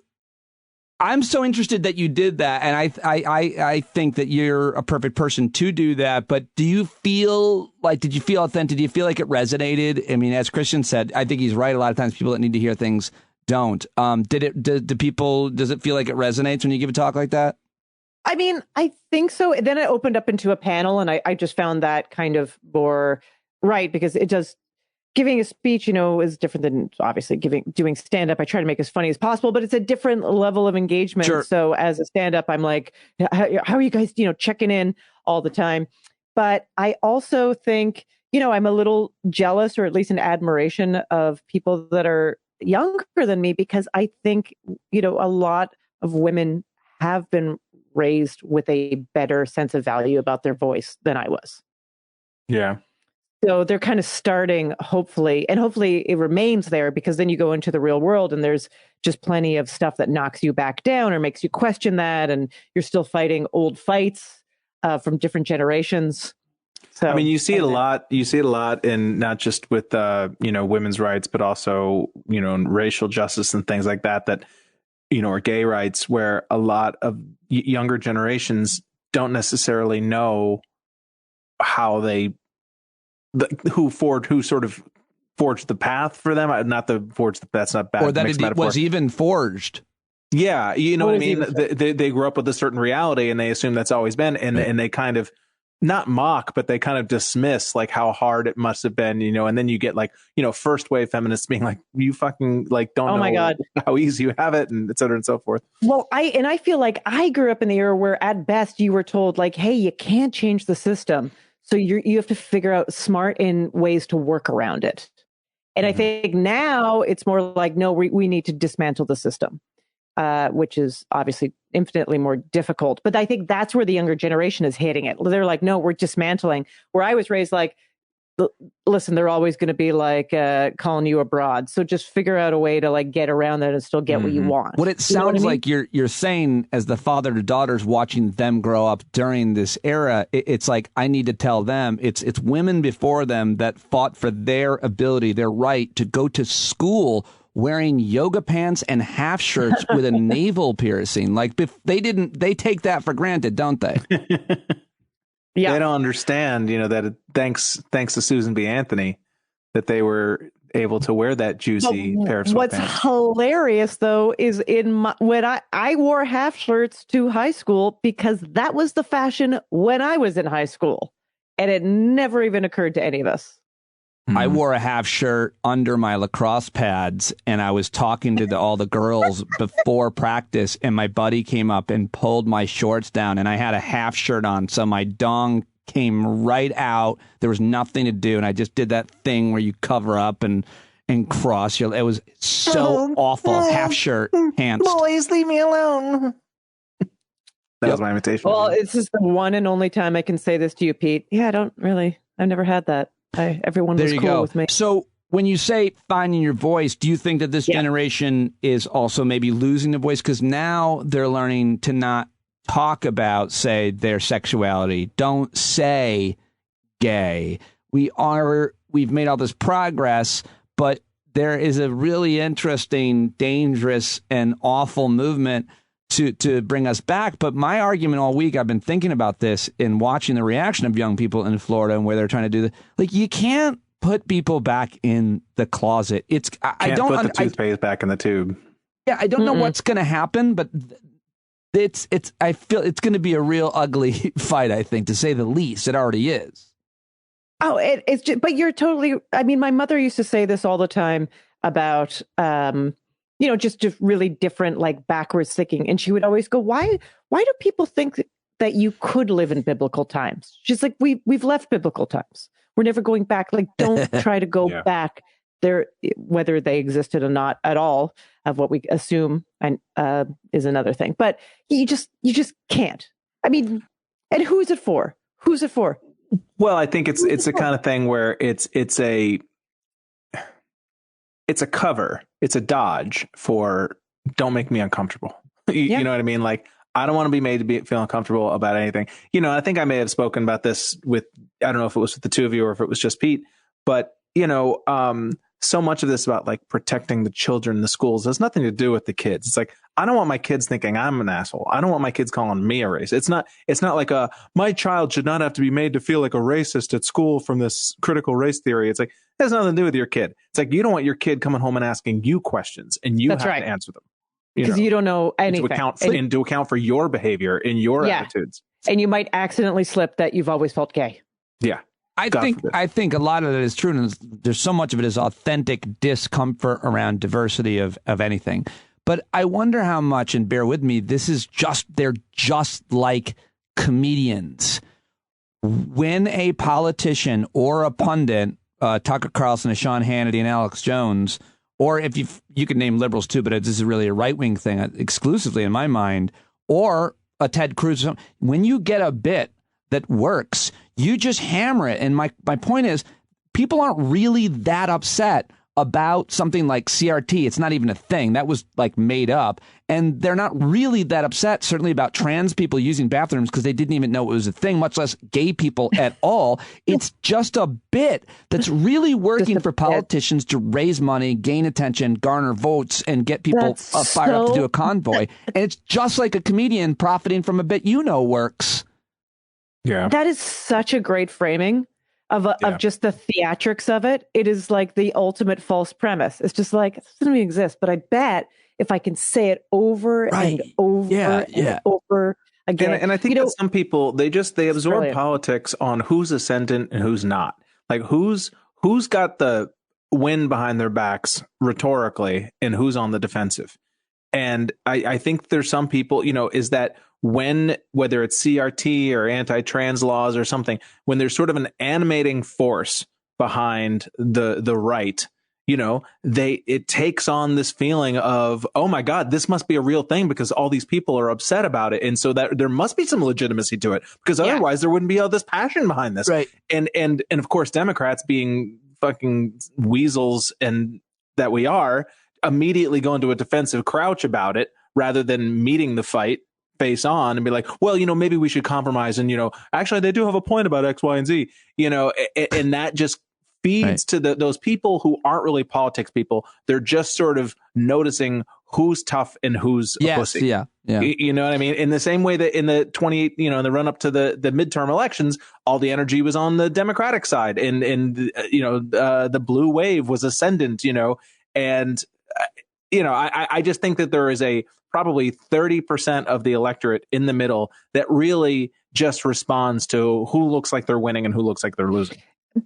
I'm so interested that you did that, and I think that you're a perfect person to do that. But do you feel like, did you feel authentic? Do you feel like it resonated? I mean, as Christian said, I think he's right. A lot of times people that need to hear things don't. Does it feel like it resonates when you give a talk like that? I mean, I think so. Then I opened up into a panel, and I just found that kind of more right, because it does. Giving a speech, is different than obviously doing stand up. I try to make it as funny as possible, but it's a different level of engagement. Sure. So as a stand up, I'm like, how are you guys, checking in all the time? But I also think, I'm a little jealous, or at least in admiration of people that are younger than me, because I think, a lot of women have been raised with a better sense of value about their voice than I was. Yeah. So they're kind of starting, hopefully it remains there, because then you go into the real world and there's just plenty of stuff that knocks you back down or makes you question that. And you're still fighting old fights from different generations. So I mean, you see it a lot. You see it a lot in not just with, women's rights, but also, in racial justice and things like that, or gay rights, where a lot of younger generations don't necessarily know how who sort of forged the path for them. Not the forged. That's not bad. Or that it was even forged. Yeah, you know what I mean? They grew up with a certain reality, and they assume that's always been, and they kind of not mock, but they kind of dismiss like how hard it must have been, and then you get like, first wave feminists being like, you fucking like don't know my God, how easy you have it, and et cetera and so forth. Well, I feel like I grew up in the era where at best you were told like, hey, you can't change the system. So you have to figure out smart ways to work around it. And I think now it's more like, no, we need to dismantle the system, which is obviously infinitely more difficult. But I think that's where the younger generation is hitting it. They're like, no, we're dismantling. Where I was raised like, listen, they're always going to be like calling you a broad. So just figure out a way to like get around that and still get what you want. What it sounds like you're saying, as the father to daughters watching them grow up during this era, it's like, I need to tell them it's women before them that fought for their ability, their right to go to school wearing yoga pants and half shirts with a navel piercing. Like they take that for granted, don't they? Yeah. They don't understand, that thanks to Susan B. Anthony, that they were able to wear that juicy pair of sweatpants. What's hilarious, though, is when I wore half shirts to high school, because that was the fashion when I was in high school. And it never even occurred to any of us. I wore a half shirt under my lacrosse pads, and I was talking to all the girls before practice, and my buddy came up and pulled my shorts down, and I had a half shirt on, so my dong came right out. There was nothing to do, and I just did that thing where you cover up and cross. It was so awful. Half shirt, pants. Boys, leave me alone. That was my imitation. Well, this is the one and only time I can say this to you, Pete. Yeah, I've never had that. Everyone was cool with me. So when you say finding your voice, do you think that this generation is also maybe losing the voice? Because now they're learning to not talk about, say, their sexuality. Don't say gay. We've made all this progress, but there is a really interesting, dangerous, and awful movement to bring us back. But my argument all week, I've been thinking about this in watching the reaction of young people in Florida and where they're trying to do this. Like, you can't put people back in the closet. I don't put the toothpaste back in the tube. Yeah, I don't know what's going to happen, but I feel it's going to be a real ugly fight, I think, to say the least. It already is. Oh, it's just, but you're totally, I mean, my mother used to say this all the time about, just really different, like backwards thinking. And she would always go, why do people think that you could live in biblical times? She's like, we've left biblical times. We're never going back. Like, don't try to go back there, whether they existed or not at all, of what we assume and is another thing. But you just can't. I mean, and who's it for? Who's it for? Well, I think it's the kind of thing where it's a cover. It's a dodge for don't make me uncomfortable. You know what I mean? Like, I don't want to be made to feel uncomfortable about anything. I think I may have spoken about this with, I don't know if it was with the two of you or if it was just Pete, but so much of this about like protecting the children in the schools has nothing to do with the kids. It's like, I don't want my kids thinking I'm an asshole. I don't want my kids calling me a racist. It's not like my child should not have to be made to feel like a racist at school from this critical race theory. It's like, it has nothing to do with your kid. It's like, you don't want your kid coming home and asking you questions and you have to answer them. Because you don't know anything. To account for your behavior and your attitudes. And you might accidentally slip that you've always felt gay. Yeah. I think a lot of that is true, and there's so much of it is authentic discomfort around diversity of anything. But I wonder how much, and bear with me, they're just like comedians. When a politician or a pundit, Tucker Carlson, a Sean Hannity, and Alex Jones, or if you could name liberals too, but this is really a right-wing thing exclusively in my mind, or a Ted Cruz, when you get a bit that works, you just hammer it. And my point is, people aren't really that upset about something like CRT. It's not even a thing. That was like made up. And they're not really that upset, certainly about trans people using bathrooms, because they didn't even know it was a thing, much less gay people at all. It's just a bit that's really working for politicians to raise money, gain attention, garner votes, and get people fired up to do a convoy. And it's just like a comedian profiting from a bit works. Yeah, that is such a great framing of just the theatrics of it. It is like the ultimate false premise. It's just like, it doesn't even exist, but I bet if I can say it over and over and over again. And I think that some people, they absorb politics on who's ascendant and who's not. Like who's got the wind behind their backs rhetorically and who's on the defensive. And I think there's some people, is that whether it's CRT or anti-trans laws or something, when there's sort of an animating force behind the right, it takes on this feeling of, oh my God, this must be a real thing because all these people are upset about it. And so that there must be some legitimacy to it, because otherwise there wouldn't be all this passion behind this. Right. And of course, Democrats being fucking weasels and that we are, immediately go into a defensive crouch about it rather than meeting the fight face on and be like, well, maybe we should compromise. And, actually they do have a point about X, Y, and Z, and that just feeds to those people who aren't really politics people. They're just sort of noticing who's tough and who's a pussy. Yeah. You know what I mean? In the same way that in the 28, in the run up to the midterm elections, all the energy was on the Democratic side and the blue wave was ascendant, and I just think that there is probably 30% of the electorate in the middle that really just responds to who looks like they're winning and who looks like they're losing.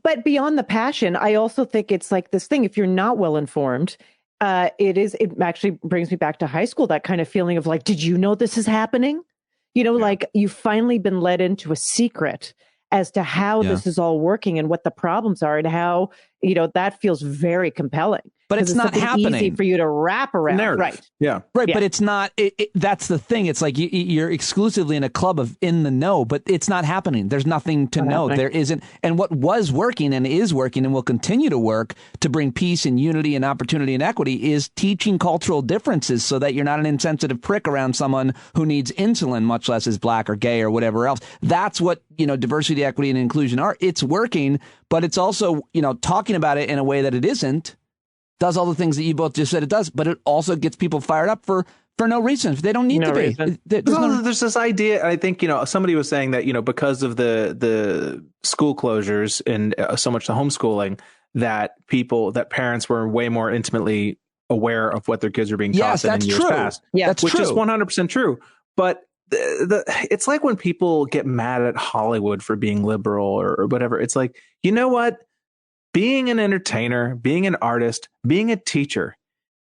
But beyond the passion, I also think it's like this thing. If you're not well informed, it actually brings me back to high school, that kind of feeling of like, did you know this is happening? Like you've finally been led into a secret as to how this is all working and what the problems are and how, that feels very compelling. But it's not happening. Easy for you to wrap around. Narrative. Right. Yeah. Right. Yeah. But it's not, that's the thing. It's like you're exclusively in a club of in the know, but it's not happening. There's nothing to know. There isn't. And what was working and is working and will continue to work to bring peace and unity and opportunity and equity is teaching cultural differences so that you're not an insensitive prick around someone who needs insulin, much less is black or gay or whatever else. That's what, diversity, equity, and inclusion are. It's working, but it's also, talking about it in a way that it isn't. Does all the things that you both just said it does, but it also gets people fired up for no reason. They don't need to be. There's this idea. I think, somebody was saying that, because of the school closures and so much the homeschooling, that parents were way more intimately aware of what their kids are being taught than in years past. Yeah, that's which true. Is 100% true. But it's like when people get mad at Hollywood for being liberal or whatever. It's like, you know what? Being an entertainer, being an artist, being a teacher,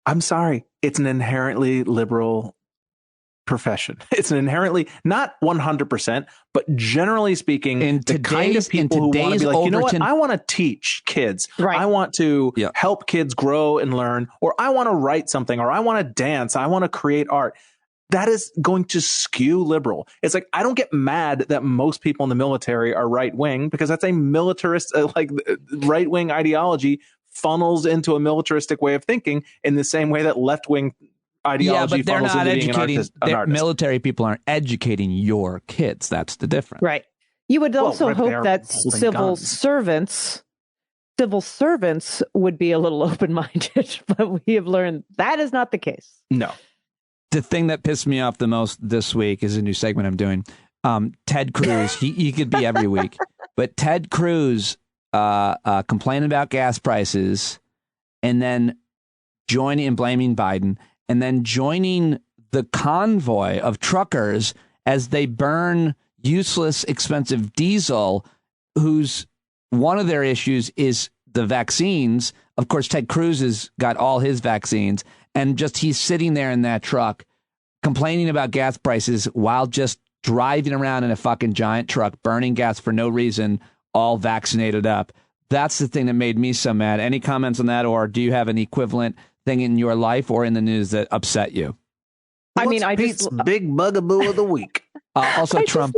I'm sorry, it's an inherently liberal profession. It's an inherently, not 100%, but generally speaking, the kind of people who want to be like, you know what, I want to teach kids. Right. I want to help kids grow and learn, or I want to write something, or I want to dance, I want to create art. That is going to skew liberal. It's like, I don't get mad that most people in the military are right wing, because that's a militarist, right wing ideology funnels into a militaristic way of thinking in the same way that left wing ideology funnels into being an artist. Military people aren't educating your kids. That's the difference. Right. You would also hope that civil servants would be a little open-minded, but we have learned that is not the case. No. The thing that pissed me off the most this week is a new segment I'm doing. Ted Cruz, he could be every week, but Ted Cruz complaining about gas prices and then joining and blaming Biden and then joining the convoy of truckers as they burn useless, expensive diesel, whose one of their issues is the vaccines. Of course, Ted Cruz has got all his vaccines. And just he's sitting there in that truck complaining about gas prices while just driving around in a fucking giant truck, burning gas for no reason, all vaccinated up. That's the thing that made me so mad. Any comments on that? Or do you have an equivalent thing in your life or in the news that upset you? Pete's big bugaboo of the week? Also, Trump.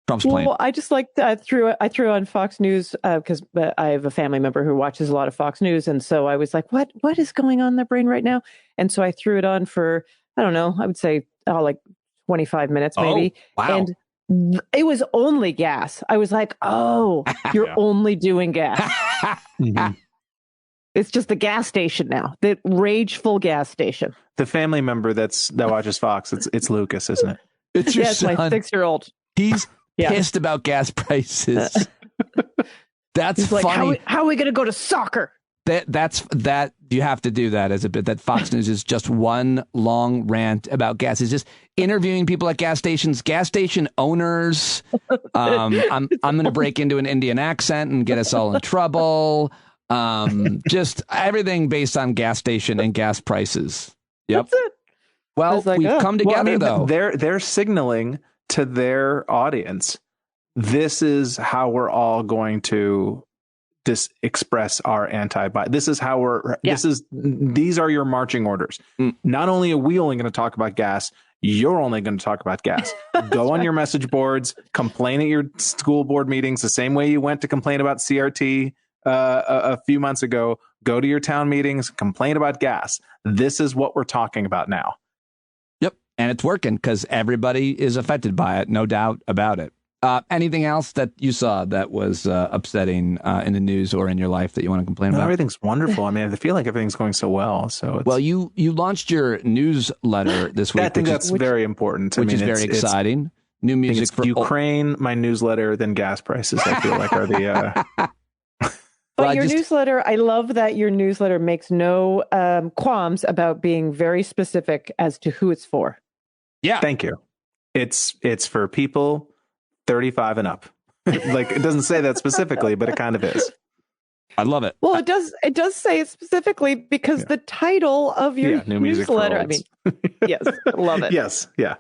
Trump's plane. Well, I just I threw on Fox News because I have a family member who watches a lot of Fox News, and so I was like, "What is going on in their brain right now?" And so I threw it on for I don't know, I would say like 25 minutes maybe. Oh, wow. And it was only gas. I was like, "Oh, you're only doing gas." Mm-hmm. It's just the gas station now, the rageful gas station. The family member that watches Fox, it's Lucas, isn't it? It's your son. My 6-year-old. He's pissed about gas prices. That's funny. Like, how are we going to go to soccer? That you have to do that as a bit. That Fox News is just one long rant about gas. It's just interviewing people at gas stations, gas station owners. I'm going to break into an Indian accent and get us all in trouble. Just everything based on gas station and gas prices. Yep. That's it. Well, we've come together though. They're signaling to their audience, this is how we're all going to express our anti-Biden. This is how these are your marching orders. Not only are we only going to talk about gas, you're only going to talk about gas. Go on your message boards, complain at your school board meetings the same way you went to complain about CRT a few months ago. Go to your town meetings, complain about gas. This is what we're talking about now. And it's working because everybody is affected by it. No doubt about it. Anything else that you saw that was upsetting in the news or in your life that you want to complain about? Everything's wonderful. I mean, I feel like everything's going so well. So you launched your newsletter this week. I think that's very important. Which is very exciting. New music for Ukraine, my newsletter, then gas prices, I feel like are the... But your newsletter, I love that your newsletter makes no qualms about being very specific as to who it's for. Yeah. Thank you. It's for people 35 and up. Like, it doesn't say that specifically, but it kind of is. I love it. Well, it does say it specifically because the title of your New Music newsletter. For I Olds. mean, yes, love it. Yes, yeah.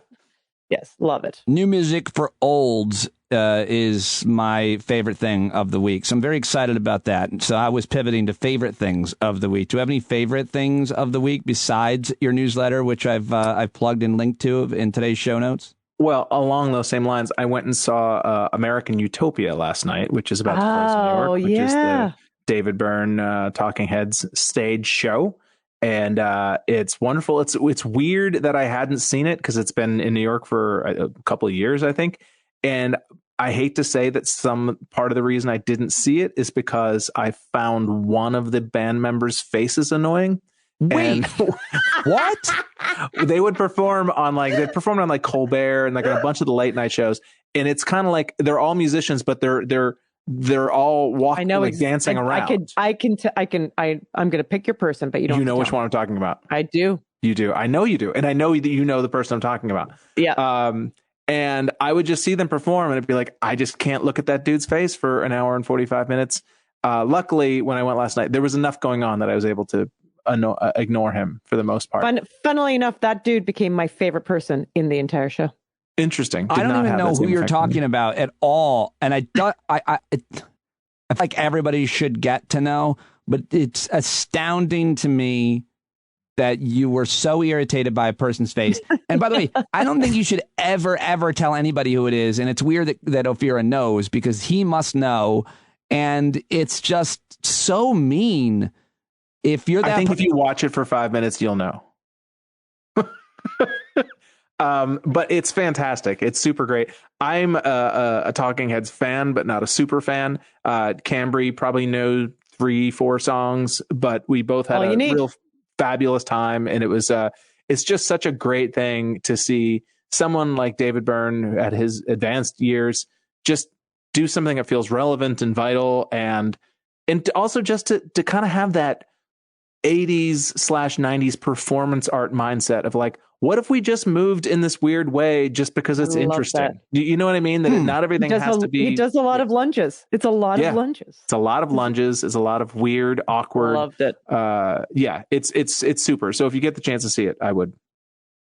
Yes, love it. New Music for Olds is my favorite thing of the week. So I'm very excited about that. So I was pivoting to favorite things of the week. Do you have any favorite things of the week besides your newsletter, which I've plugged and linked to in today's show notes? Well, along those same lines, I went and saw American Utopia last night, which is about to close in New York, which is the David Byrne Talking Heads stage show. And it's wonderful. It's weird that I hadn't seen it because it's been in New York for a couple of years, I think. And I hate to say that some part of the reason I didn't see it is because I found one of the band members' faces annoying. Wait, what? They would perform on they performed on like Colbert and like on a bunch of the late night shows. And it's kind of like they're all musicians, but they're all walking, dancing around. I'm going to pick your person, but you don't. You know which one I'm talking about. I do. You do. I know you do. And I know that you know the person I'm talking about. Yeah. And I would just see them perform and it'd be like, I just can't look at that dude's face for an hour and 45 minutes. Luckily, when I went last night, there was enough going on that I was able to ignore him for the most part. Funnily enough, that dude became my favorite person in the entire show. Interesting. I don't even know who you're talking about at all. And I like everybody should get to know, but it's astounding to me that you were so irritated by a person's face. And by the way, I don't think you should ever tell anybody who it is. And it's weird that Ophira knows because he must know. And it's just so mean. If you're that, I think if you watch it for 5 minutes, you'll know. But it's fantastic. It's super great. I'm a Talking Heads fan, but not a super fan. Cambry probably knows 3-4 songs, but we both had a real fabulous time. And it was it's just such a great thing to see someone like David Byrne at his advanced years just do something that feels relevant and vital. And also just to kind of have that 80s/90s performance art mindset of like, what if we just moved in this weird way just because it's interesting? You know what I mean? That not everything has to be. He does a lot of lunges. It's a lot of lunges. It's a lot of lunges. It's a lot of weird, awkward. Loved it. It's super. So if you get the chance to see it, I would.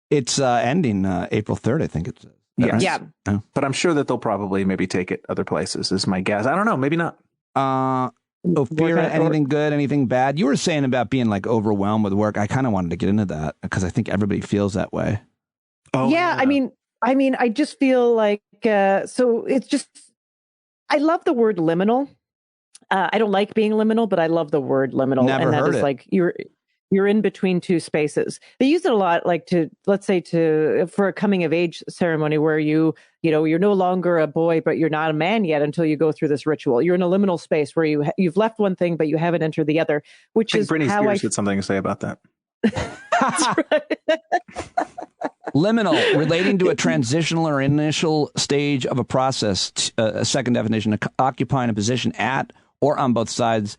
It's ending April 3rd, I think it's. Yes. Yeah. Oh. But I'm sure that they'll probably maybe take it other places is my guess. I don't know. Maybe not. Ophira, anything good, anything bad? You were saying about being like overwhelmed with work. I kind of wanted to get into that because I think everybody feels that way. Oh, yeah. I mean, I just feel like, so it's just, I love the word liminal. I don't like being liminal, but I love the word liminal. Never heard it. Like you're in between two spaces. They use it a lot, like for a coming of age ceremony where you're no longer a boy, but you're not a man yet until you go through this ritual. You're in a liminal space where you've left one thing, but you haven't entered the other, which is Britney how Spears had something to say about that. That's right. Liminal, relating to a transitional or initial stage of a process. A second definition, occupying a position at or on both sides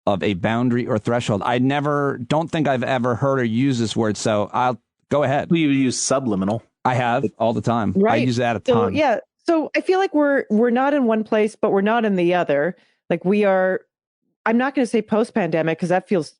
of a boundary or threshold. I don't think I've ever heard or used this word, so I'll go ahead. You use subliminal. I have all the time. Right. I use that a ton. Yeah. So I feel like we're not in one place, but we're not in the other. Like we are. I'm not going to say post-pandemic because that feels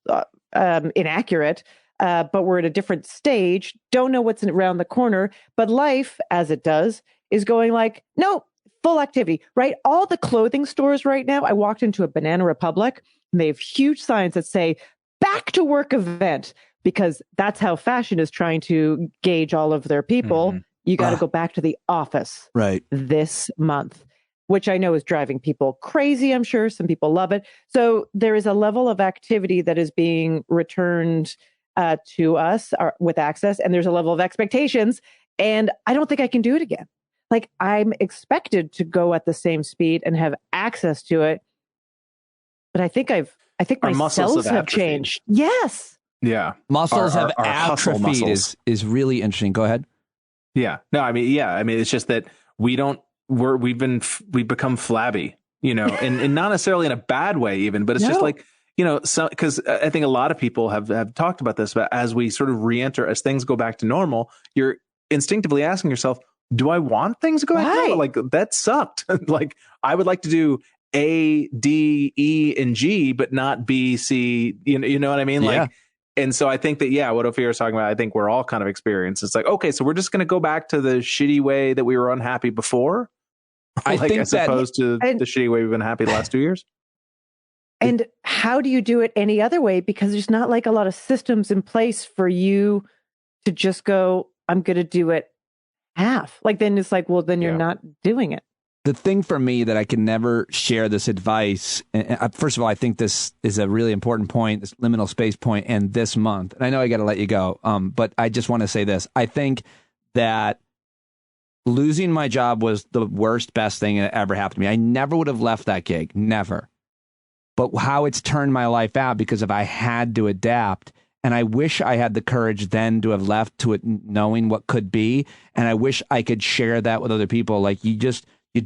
inaccurate. But we're at a different stage. Don't know what's around the corner. But life, as it does, is going like, no, full activity. Right. All the clothing stores right now. I walked into a Banana Republic. And they have huge signs that say "back to work event" because that's how fashion is trying to gauge all of their people. Mm-hmm. You got to go back to the office this month, which I know is driving people crazy. I'm sure some people love it. So there is a level of activity that is being returned to us with access, and there's a level of expectations. And I don't think I can do it again. Like I'm expected to go at the same speed and have access to it. But I think my cells have changed. Yes. Yeah. Muscles have atrophied is really interesting. Go ahead. Yeah. No, I mean, it's just that we've become flabby. and not necessarily in a bad way even, but it's just like, so because I think a lot of people have talked about this, but as we sort of re-enter, as things go back to normal, you're instinctively asking yourself, do I want things to go back to normal? Like, that sucked. Like, I would like to do A, D, E, and G, but not B, C, you know what I mean? Like, and so I think that, what Ophira is talking about, I think we're all kind of experienced. It's like, okay, so we're just going to go back to the shitty way that we were unhappy before. I think as opposed to the shitty way we've been happy the last 2 years. And how do you do it any other way? Because there's not like a lot of systems in place for you to just go, I'm going to do it half. Like, then it's like, well, then you're not doing it. The thing for me that I can never share this advice. First of all, I think this is a really important point, this liminal space point, and this month. And I know I got to let you go, but I just want to say this. I think that losing my job was the best thing that ever happened to me. I never would have left that gig. Never. But how it's turned my life out, because if I had to adapt, and I wish I had the courage then to have left to it knowing what could be. And I wish I could share that with other people. Like, you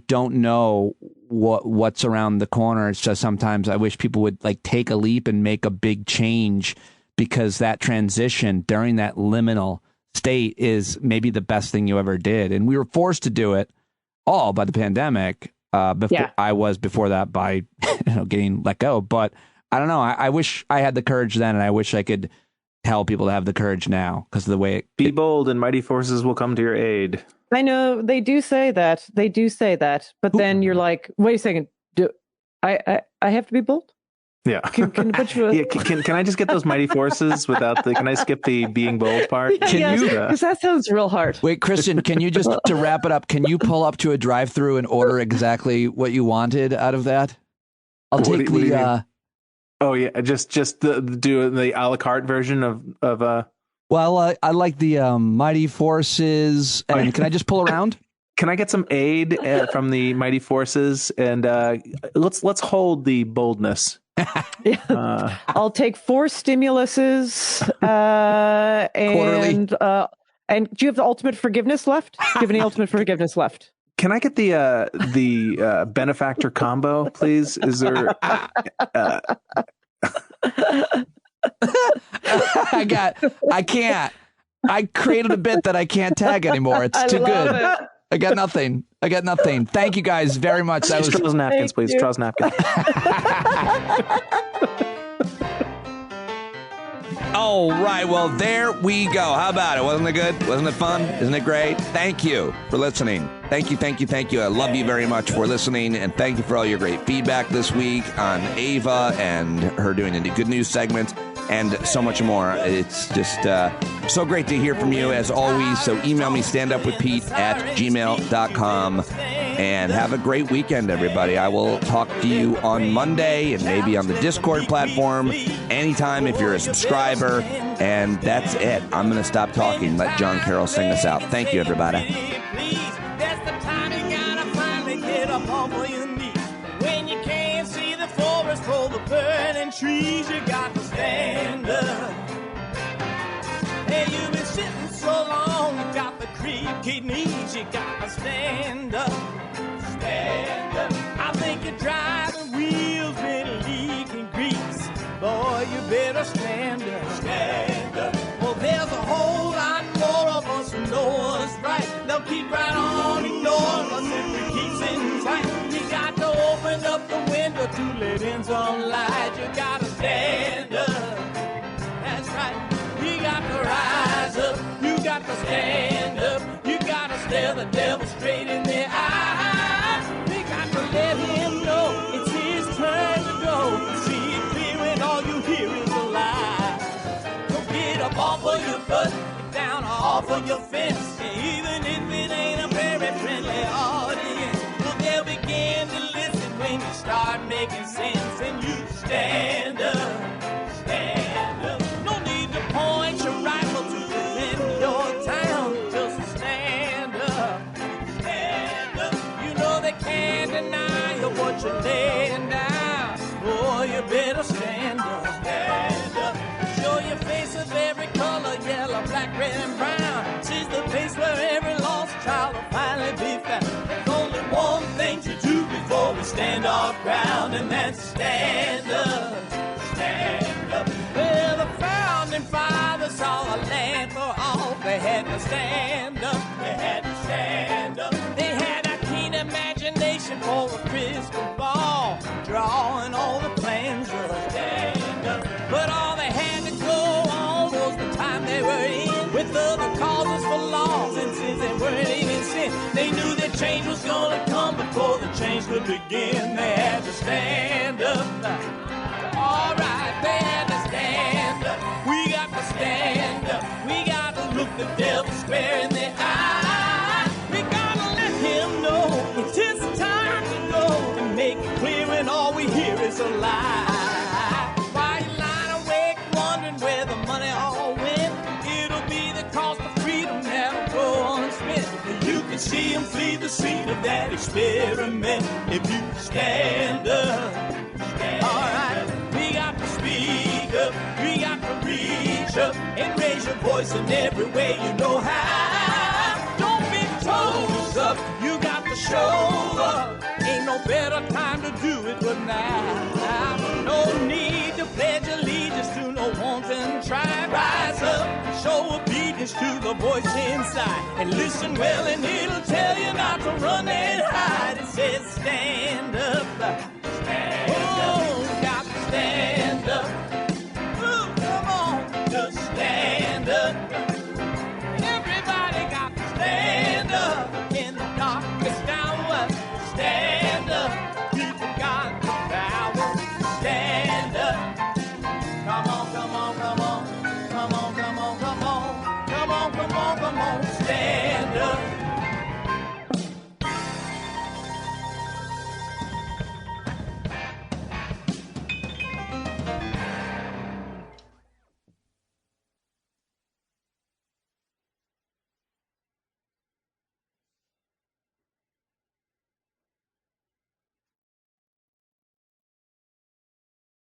don't know what's around the corner. It's just sometimes I wish people would like take a leap and make a big change, because that transition during that liminal state is maybe the best thing you ever did. And we were forced to do it all by the pandemic. Before that by getting let go. But I don't know. I wish I had the courage then, and I wish I could tell people to have the courage now, because of the way be bold and mighty forces will come to your aid. I know they do say that. But then you're like, wait a second. Do I have to be bold? Yeah. Can I just get those mighty forces without can I skip the being bold part? Can you? Because that sounds real hard. Wait, Christian, can you just, to wrap it up, can you pull up to a drive-through and order exactly what you wanted out of that? I'll take the. Oh yeah, just do the a la carte version of. Well, I like the mighty forces, and can I just pull around? Can I get some aid from the mighty forces, and let's hold the boldness. I'll take 4 stimuluses and do you have the ultimate forgiveness left? Do you have any ultimate forgiveness left? Can I get the benefactor combo, please? Is there? I can't. I created a bit that I can't tag anymore. It's too good. I got nothing. Thank you guys very much. That was Straws napkins, please. Straws napkins. All right. Well, there we go. How about it? Wasn't it good? Wasn't it fun? Isn't it great? Thank you for listening. Thank you. I love you very much for listening, and thank you for all your great feedback this week on Ava and her doing the good news segments and so much more. It's just so great to hear from you, as always. So email me, standupwithpete@gmail.com, and have a great weekend, everybody. I will talk to you on Monday and maybe on the Discord platform anytime if you're a subscriber. And that's it. I'm going to stop talking. Let John Carroll sing us out. Thank you, everybody. When you can't see the forest for the burning trees, you got to stand up. Hey, you've been sitting so long, you got the creaky knees, you got to stand up. Stand up. I think you're driving wheels been leaking grease. Boy, you better stand up. Stand up. Well, there's a whole lot more of us who know what's right. They'll keep right on ignoring us if we keep sitting tight. You got to open up the window to let in some light. You got to stand up. That's right. You got to rise up. You got to stand up. You got to stare the devil straight in the eye. You got to let him know it's his turn to go. See it clear when all you hear is a lie. Don't get up off of your butt, get down off of your fence. Even if it ain't a very friendly audience, well, they'll begin to listen when you start making sense. And you stand up. Stand up. No need to point your rifle to defend your town. Just stand up. Stand up. You know they can't deny you what you're laying down. Boy, you better stand up. Stand up. Show your face of every color, yellow, black, red, and brown. She's the place where every lost child will finally be found. There's only one thing to do before we stand our founding man, stand up, stand up. Well, the founding fathers saw a land for all. They had to stand up, they had to stand up. They had a keen imagination for a crystal ball, drawing all the plans of a stand up. But all they had to go on was the time they were in, with other causes for laws, and since they weren't even sin, they knew that change was gonna come before the change could begin. They had to stand up. All right, they had to stand up. We got to stand up. We got to look the devil square in the eye. We gotta let him know it's his time to go, and make it clear when all we hear is a lie. Why you lying awake wondering where the money all went? It'll be the cost of freedom that'll go unspent. You can see him flee the scene of that experiment if you stand up. All right, we got to speak up, we got to reach up and raise your voice in every way you know how. Don't be toes up, you got to show up. Ain't no better time to do it but now. No need to pledge allegiance to no wanton tribe. Rise up, show obedience to the voice inside, and listen well and it'll tell you not to run and hide. It says stand up, stand up. Oh, got to stand